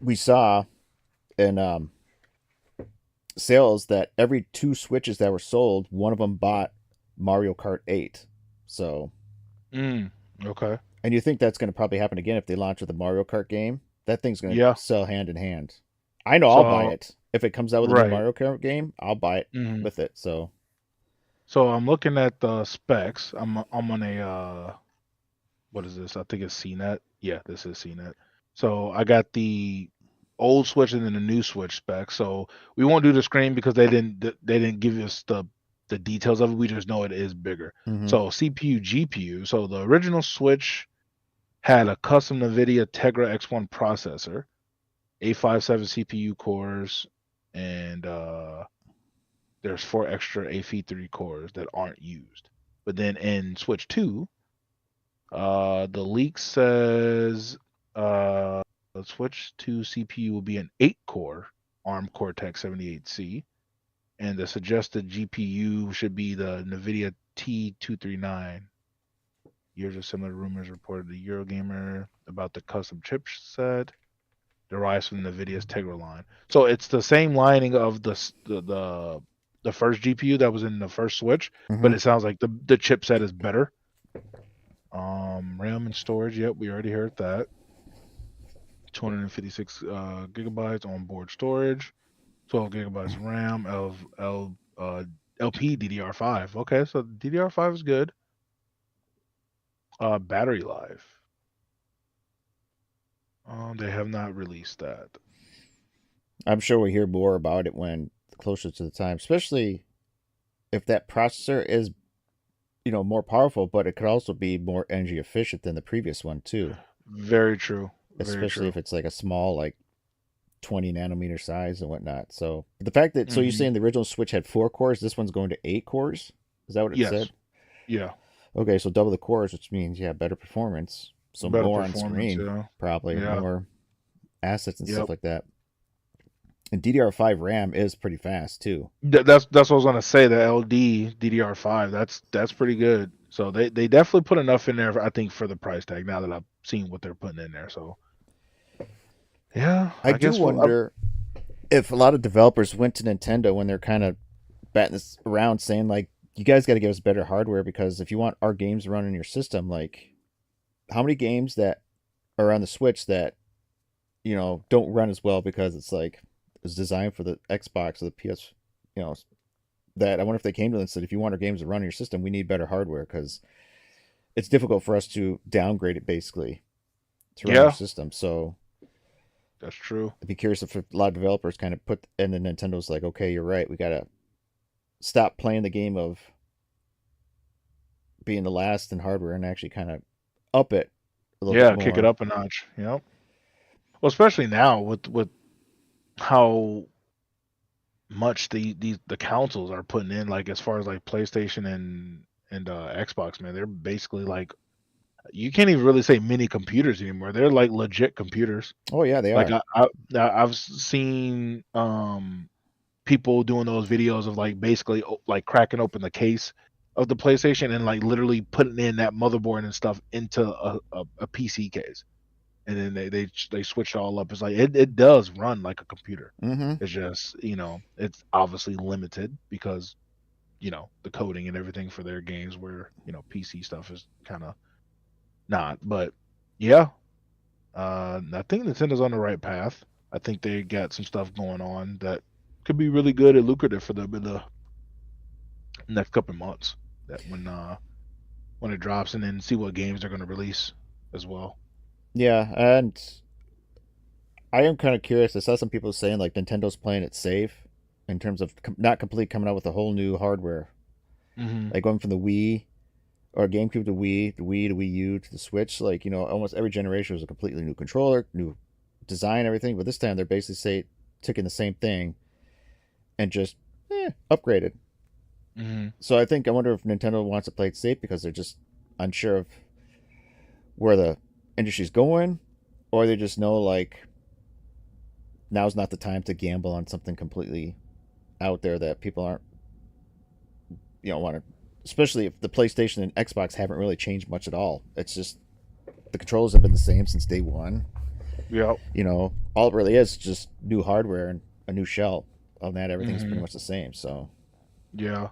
we saw in sales that every 2 Switches that were sold, one of them bought Mario Kart 8. So... okay. And you think that's going to probably happen again if they launch with a Mario Kart game? That thing's going to sell hand in hand. I know I'll buy it. If it comes out with a new Mario Kart game, I'll buy it with it. So I'm looking at the specs. I'm on a what is this? I think it's CNET. Yeah, this is CNET. So I got the old Switch and then the new Switch specs. So we won't do the screen because they didn't give us the details of it. We just know it is bigger. So CPU, GPU. So the original Switch had a custom NVIDIA Tegra X1 processor, A57 CPU cores, and there's 4 extra A3 cores that aren't used. But then in Switch 2, the leak says the Switch 2 CPU will be an 8-core ARM Cortex-78C. And the suggested GPU should be the NVIDIA T239. Years of similar rumors reported to Eurogamer about the custom chipset derives from NVIDIA's Tegra line. So it's the same lining of the first GPU that was in the first Switch, but it sounds like the chipset is better. RAM and storage, yep, we already heard that. 256 gigabytes onboard storage. 12 gigabytes RAM, LP DDR5. Okay, so DDR5 is good. Battery life. They have not released that. I'm sure we'll hear more about it when closer to the time, especially if that processor is, more powerful, but it could also be more energy efficient than the previous one too. Very true. Especially if it's like a small, like 20 nanometer size and whatnot. So the fact that so you're saying the original Switch had 4 cores, this one's going to 8 cores? Is that what it said? Yeah. Okay, so double the cores, which means better performance. So better more on screen, probably more assets and stuff like that. And DDR5 RAM is pretty fast too. That's what I was gonna say. The LD DDR5, that's pretty good. So they definitely put enough in there, I think, for the price tag. Now that I've seen what they're putting in there, so. Yeah, I do wonder if a lot of developers went to Nintendo when they're kind of batting this around saying, like, you guys got to give us better hardware, because if you want our games to run in your system, like, how many games that are on the Switch that, don't run as well because it's like it's designed for the Xbox or the PS, that I wonder if they came to them and said, if you want our games to run in your system, we need better hardware, because it's difficult for us to downgrade it basically to run our system. So that's true. I'd be curious if a lot of developers kind of put, and then Nintendo's like, okay, you're right. We got to stop playing the game of being the last in hardware and actually kind of up it a little bit more. Kick it up a notch. Well, especially now with how much the consoles are putting in, like as far as like PlayStation and Xbox, man, they're basically like, you can't even really say mini computers anymore. They're like legit computers. Oh yeah, they are. Like I've seen people doing those videos of like basically like cracking open the case of the PlayStation and like literally putting in that motherboard and stuff into a PC case, and then they switch it all up. It's like it does run like a computer. It's just it's obviously limited because the coding and everything for their games, where PC stuff is kind of not. But I think Nintendo's on the right path. I think they got some stuff going on that could be really good and lucrative for them in the next couple of months. That when it drops, and then see what games they're going to release as well. Yeah, and I am kind of curious. I saw some people saying like Nintendo's playing it safe in terms of not completely coming out with a whole new hardware, like going from the Wii or GameCube to Wii, the Wii to Wii U to the Switch. Like, you know, almost every generation was a completely new controller, new design, everything. But this time they're basically taking the same thing and just upgraded. Mm-hmm. So I wonder if Nintendo wants to play it safe because they're just unsure of where the industry's going, or they just know like now's not the time to gamble on something completely out there that people aren't, you know, want to. Especially if the PlayStation and Xbox haven't really changed much at all. It's just the controllers have been the same since day one. Yeah. You know, all it really is just new hardware and a new shell. Other than that, everything's pretty much the same. So, yeah,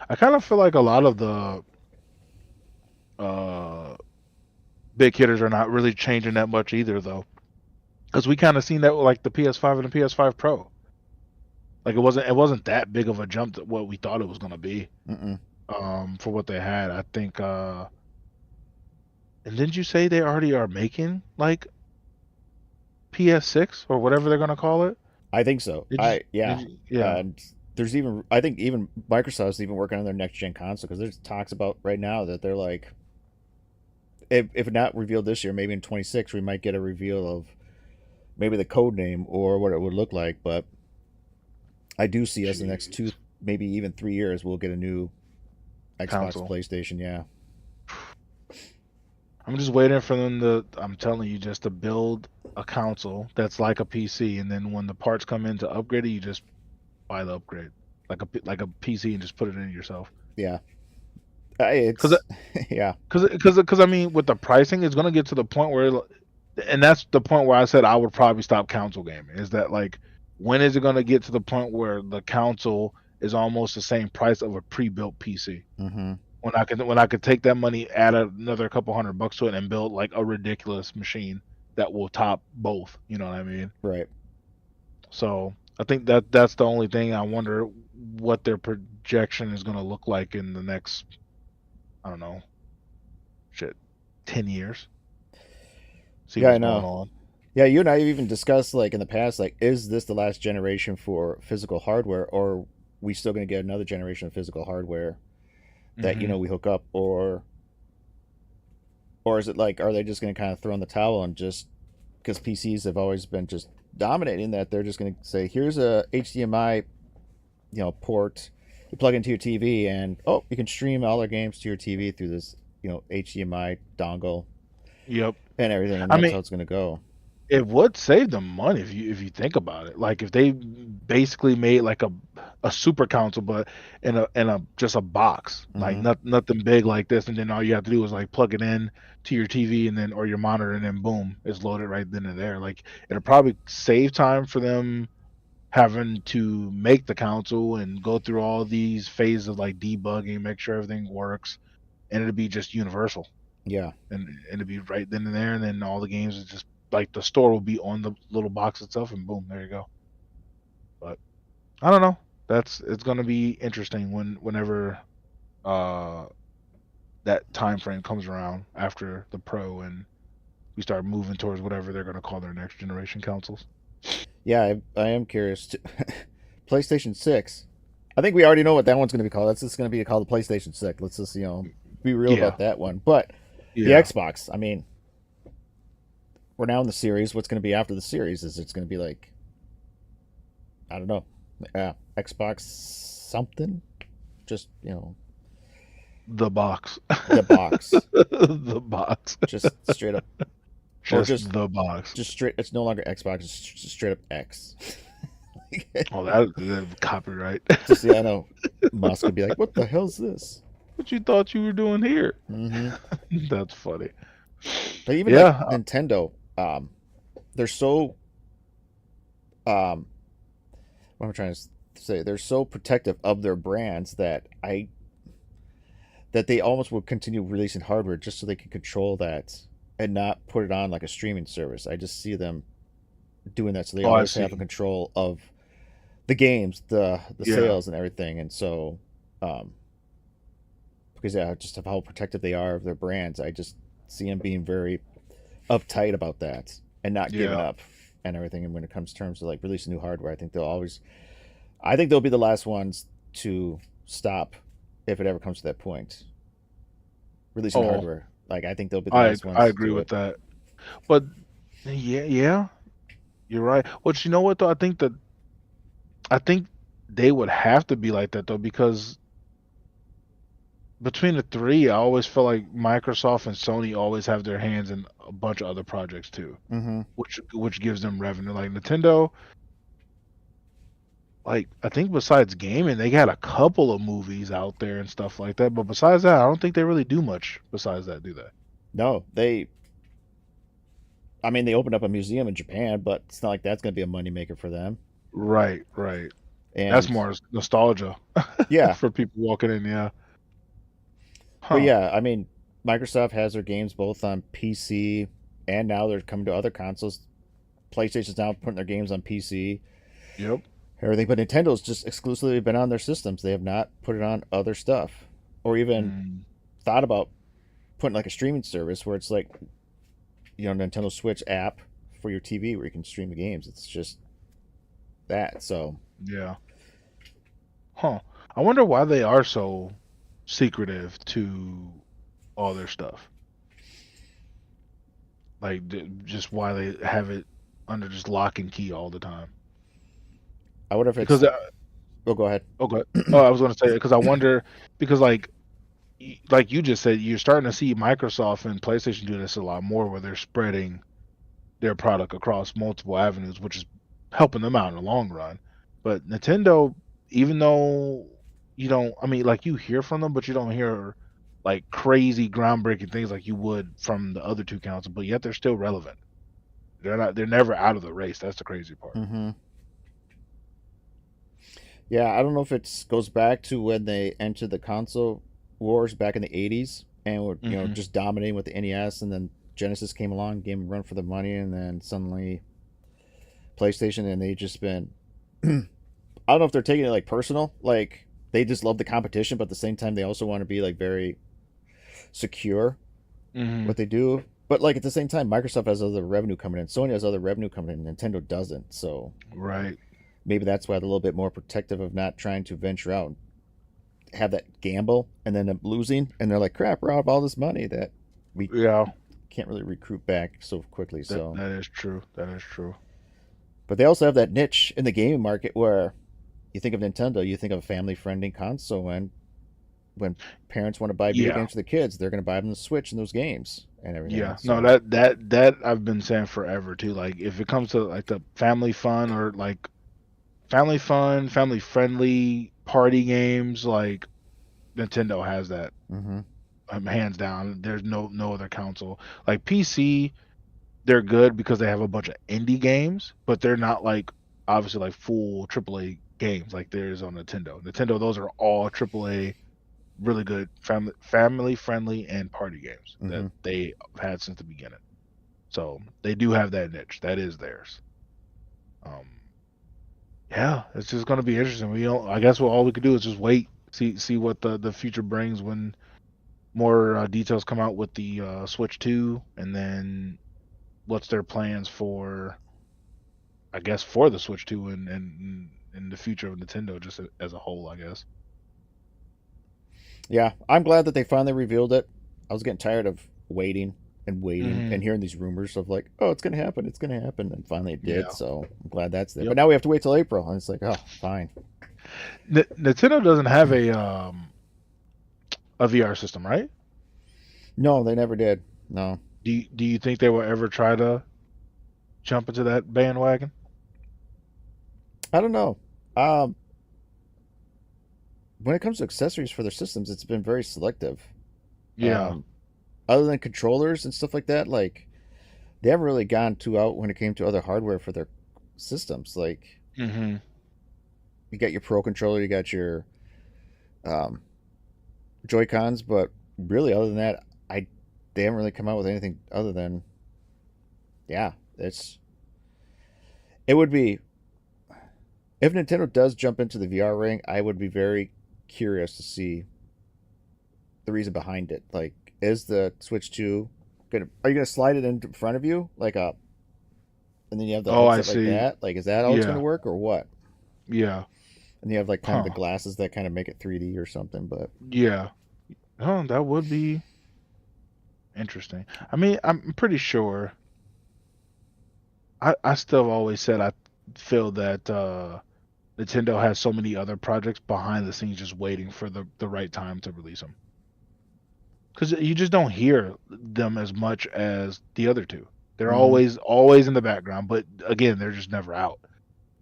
I kind of feel like a lot of the big hitters are not really changing that much either, though, because we kind of seen that with like the PS5 and the PS5 Pro. Like it wasn't that big of a jump to what we thought it was going to be. For what they had. I think and didn't you say they already are making like PS6 or whatever they're gonna call it? I think so. Yeah. And there's even, I think even Microsoft's even working on their next gen console, because there's talks about right now that they're like, if not revealed this year, maybe in 26 we might get a reveal of maybe the code name or what it would look like. But I do see us in the next 2, maybe even 3 years, we'll get a new Xbox, console. PlayStation. Yeah. I'm just waiting for them to, I'm telling you, just to build a console that's like a PC, and then when the parts come in to upgrade it, you just buy the upgrade like a PC and just put it in yourself. Yeah. It's yeah. Because I mean, with the pricing, it's gonna get to the point where, and that's the point where I said I would probably stop console gaming. Is that like, when is it gonna get to the point where the console is almost the same price of a pre-built PC? Mm-hmm. When I could take that money, add another couple $100 to it, and build like a ridiculous machine that will top both. You know what I mean? Right. So I think that's the only thing. I wonder what their projection is going to look like in the next, I don't know, 10 years. See Yeah, what's I know. going on. Yeah, you and I have even discussed, like, in the past, like, is this the last generation for physical hardware, or are we still going to get another generation of physical hardware that, you know, we hook up, or is it like, are they just going to kind of throw in the towel and just, because PCs have always been just dominating, that they're just going to say, here's a HDMI, you know, port, you plug into your TV, and you can stream all our games to your TV through this, you know, HDMI dongle. Yep. And everything, and that's how it's going to go. It would save them money if you think about it. Like if they basically made like a super console, but in a just a box, like nothing big like this, and then all you have to do is like plug it in to your TV and then or your monitor, and then boom, it's loaded right then and there. Like it'll probably save time for them having to make the console and go through all these phases of like debugging, make sure everything works, and it'll be just universal. Yeah, and it'll be right then and there, and then all the games are just like the store will be on the little box itself, and boom, there you go. But I don't know. It's going to be interesting whenever that time frame comes around after the Pro and we start moving towards whatever they're going to call their next generation consoles. Yeah, I am curious. PlayStation 6. I think we already know what that one's going to be called. That's just going to be called the PlayStation 6. Let's just, you know, be real about that one. But the Xbox, I mean, we're now in the series. What's going to be after the series? Is it's going to be like, I don't know, Xbox something? Just, you know, the box. The box. The box. Just straight up. Just the box. Just straight. It's no longer Xbox. It's just straight up X. Oh, that copyright. Just, yeah, I know. Musk would be like, "What the hell's this? What you thought you were doing here?" Mm-hmm. That's funny. But even like Nintendo, they're so what am I trying to say? They're so protective of their brands that they almost will continue releasing hardware just so they can control that and not put it on like a streaming service. I just see them doing that so they always have a control of the games, the sales and everything. And so because just of how protective they are of their brands, I just see them being very uptight about that and not giving up and everything. And when it comes to terms of like releasing new hardware, I think they'll be the last ones to stop if it ever comes to that point. releasing Oh. hardware. Like I think they'll be the last ones. I to agree do with it. that. But yeah, you're right. But you know what though? I think they would have to be like that though, because between the three, I always feel like Microsoft and Sony always have their hands in a bunch of other projects too, Mm-hmm. which gives them revenue. Like Nintendo, like I think besides gaming, they got a couple of movies out there and stuff like that. But besides that, I don't think they really do much besides that, do they? No, they. I mean, they opened up a museum in Japan, but it's not like that's going to be a moneymaker for them. Right. And That's more nostalgia yeah, for people walking in. Yeah. but yeah, I mean, Microsoft has their games both on PC and now they're coming to other consoles. PlayStation's now putting their games on PC. Yep. Everything, but Nintendo's just exclusively been on their systems. They have not put it on other stuff, or even thought about putting like a streaming service where it's like, Nintendo Switch app for your TV where you can stream the games. It's just that. So Yeah. I wonder why they are so secretive to all their stuff. Like just why they have it under just lock and key all the time. I wonder if it's Because oh, go ahead. okay. Oh, I was going to say because I wonder because like you just said, you're starting to see Microsoft and PlayStation do this a lot more, where they're spreading their product across multiple avenues, which is helping them out in the long run. But Nintendo, even though you don't, I mean, like you hear from them, but you don't hear like crazy groundbreaking things like you would from the other two consoles. But yet they're still relevant. They're never out of the race. That's the crazy part. Mm-hmm. Yeah, I don't know if it goes back to when they entered the console wars back in the 80s and were just dominating with the NES, and then Genesis came along, gave them a run for the money, and then suddenly PlayStation, and they just been I don't know if they're taking it like personal, like they just love the competition, but at the same time they also want to be like very secure what they do. But like at the same time, Microsoft has other revenue coming in, Sony has other revenue coming in, Nintendo doesn't. So Right. maybe that's why they're a little bit more protective of not trying to venture out and have that gamble and then end up losing, and they're like, crap, we're out of all this money that we can't really recruit back so quickly. So that is true. That is true. but they also have that niche in the gaming market where you think of Nintendo, you think of a family-friendly console, and when parents want to buy video games for the kids, they're going to buy them the Switch and those games and everything. Yeah, So, no, that I've been saying forever too. Like if it comes to like the family fun or like family fun, family friendly party games, like Nintendo has that hands down. There's no other console. Like PC, they're good because they have a bunch of indie games, but they're not like obviously like full AAA games like there is on Nintendo. Nintendo, those are all AAA, really good family friendly and party games that they have had since the beginning. So they do have that niche. That is theirs. Yeah, it's just going to be interesting. I guess all we could do is just wait, see what the future brings when more details come out with the Switch 2, and then what's their plans for, I guess, for the Switch 2 and the future of Nintendo just as a whole, I guess. yeah, I'm glad that they finally revealed it. I was getting tired of waiting and hearing these rumors of like, oh, it's going to happen, and finally it did. Yeah. So I'm glad that's there. But now we have to wait till April, and it's like, oh, fine. Nintendo doesn't have a VR system, right? No, they never did. No. Do you think they will ever try to jump into that bandwagon? I don't know. When it comes to accessories for their systems, it's been very selective. Yeah. Other than controllers and stuff like that, like they haven't really gone too out when it came to other hardware for their systems. Like you got your Pro controller, you got your Joy-Cons, but really other than that, they haven't really come out with anything other than it would be, if Nintendo does jump into the VR ring, I would be very curious to see the reason behind it. Like, is the Switch 2 are you gonna slide it in front of you like a, and then you have the headset like that? Like, is that how it's gonna work, or what? Yeah. And you have like kind of the glasses that kind of make it 3D or something, but yeah. Oh, that would be Interesting. I mean, I'm pretty sure. I still always said I feel that Nintendo has so many other projects behind the scenes just waiting for the right time to release them. Because you just don't hear them as much as the other two. They're always in the background, but again, they're just never out.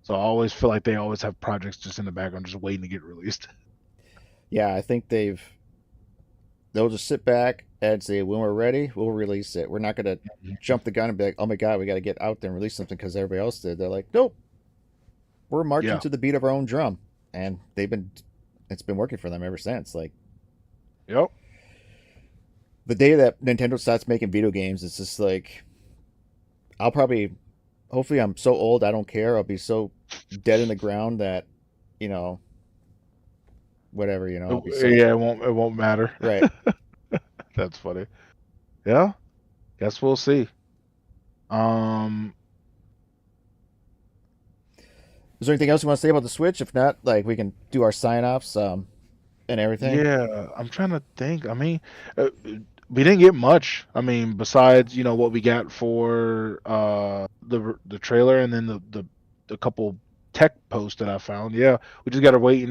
So I always feel like they always have projects just in the background, just waiting to get released. Yeah, I think they'll just sit back and say, when we're ready, we'll release it. We're not going to jump the gun and be like, oh my God, we got to get out there and release something because everybody else did. They're like, nope, we're marching to the beat of our own drum. And it's been working for them ever since. Like, Yep. the day that Nintendo starts making video games, it's just like, hopefully I'm so old, I don't care. I'll be so dead in the ground that, whatever, I'll be so, Yeah, it won't matter. right. That's funny. Yeah. Guess we'll see. Is there anything else you want to say about the Switch? If not, like, we can do our sign-offs and everything. Yeah, I'm trying to think. I mean, we didn't get much. I mean, besides what we got for the trailer and then the couple tech posts that I found. Yeah, we just got to wait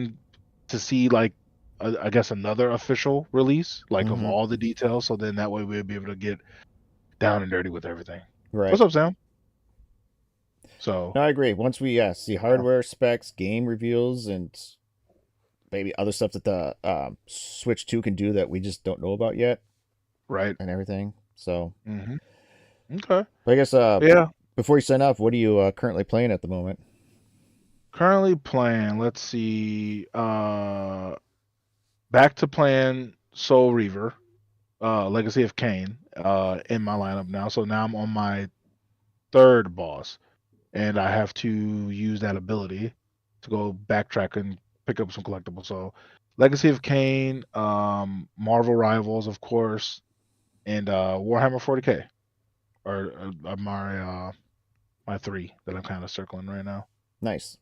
to see like I guess another official release like of all the details. So then that way we'll be able to get down and dirty with everything. Right. What's up, Sam? So No, I agree. Once we see hardware specs, game reveals, and maybe other stuff that the Switch 2 can do that we just don't know about yet, right, and everything. So, okay. But I guess yeah. before you sign off, what are you currently playing at the moment? Currently playing. Let's see. Back to playing Soul Reaver, Legacy of Kain, in my lineup now. So now I'm on my third boss, and I have to use that ability to go backtrack and pick up some collectibles. So Legacy of Kain, Marvel Rivals, of course, and Warhammer 40K are my three that I'm kind of circling right now. Nice.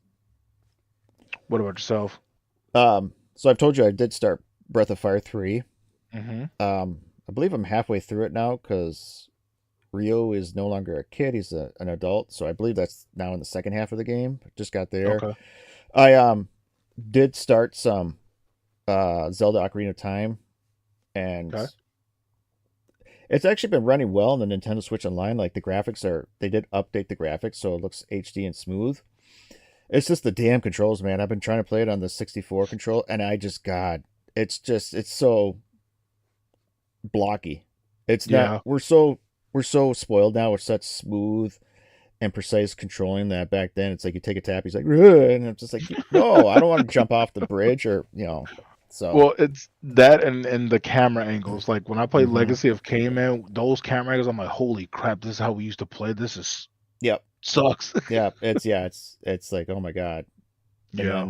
What about yourself? So I've told you I did start Breath of Fire 3. Mm-hmm. I believe I'm halfway through it now because Rio is no longer a kid; he's an adult. So I believe that's now in the second half of the game. Just got there. Okay. I did start some Zelda Ocarina of Time, and it's actually been running well on the Nintendo Switch Online. Like the graphics they did update the graphics so it looks HD and smooth. It's just the damn controls, man. I've been trying to play it on the 64 control, and it's so blocky. It's not. We're so spoiled now with such smooth and precise controlling that back then it's like you take a tap, he's like, ugh, and I'm just like, no, I don't want to jump off the bridge or So well, it's that and the camera angles. Like when I played Legacy of Kain, man, those camera angles, I'm like, holy crap, this is how we used to play. This is sucks. It's like, oh my God. And Yeah.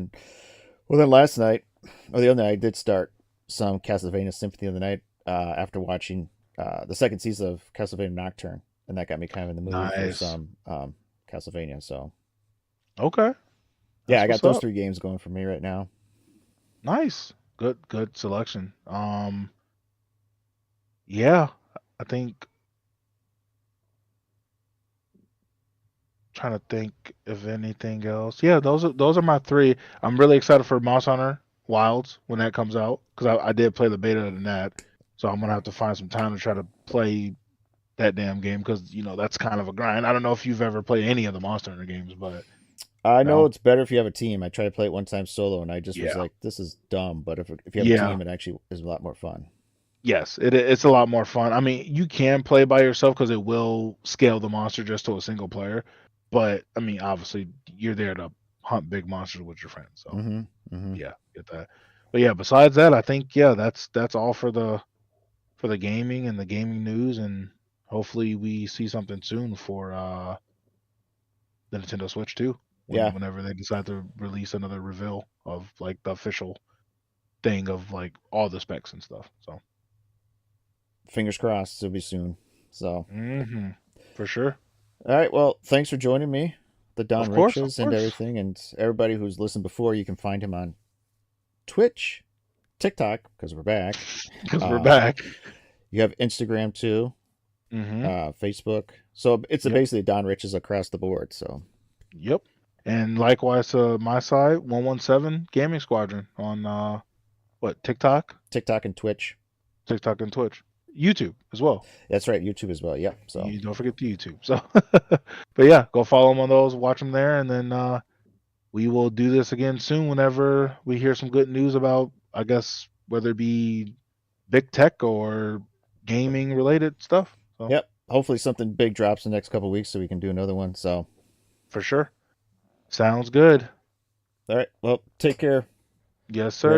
then last night, or the other night, I did start some Castlevania Symphony of the Night after watching the second season of Castlevania Nocturne, and that got me kind of in the mood for some Castlevania. So Okay. yeah, I got what's those up. 3 games going for me right now. Nice. Good selection. Yeah, I think trying to think of anything else. Yeah, those are my 3. I'm really excited for Monster Hunter Wilds when that comes out because I did play the beta of that, so I'm gonna have to find some time to try to play that damn game because that's kind of a grind. I don't know if you've ever played any of the Monster Hunter games, but I know it's better if you have a team. I tried to play it one time solo, and I just was like, this is dumb. But if you have a team, it actually is a lot more fun. yes, it's a lot more fun. I mean, you can play by yourself because it will scale the monster just to a single player. But I mean, obviously, you're there to hunt big monsters with your friends. So yeah, get that. But yeah, besides that, I think that's all for the gaming and the gaming news, and hopefully we see something soon for the Nintendo Switch 2. Whenever they decide to release another reveal of like the official thing of like all the specs and stuff. So fingers crossed, it'll be soon. So for sure. All right, well, thanks for joining me, the Don Of course, Riches of and course. everything, and everybody who's listened before. You can find him on Twitch, TikTok, because we're back. Because we're back. You have Instagram too, Facebook. So it's basically Don Riches across the board. So. Yep. And likewise, my side, 117 Gaming Squadron on TikTok? TikTok and Twitch. TikTok and Twitch. YouTube as well. That's right, YouTube as well. Yep. So you don't forget the YouTube. So, but yeah, go follow them on those, watch them there, and then we will do this again soon whenever we hear some good news about, I guess, whether it be big tech or gaming related stuff. So. Yep. Hopefully something big drops in the next couple of weeks so we can do another one. So for sure. Sounds good. All right. Well, take care. Yes, sir.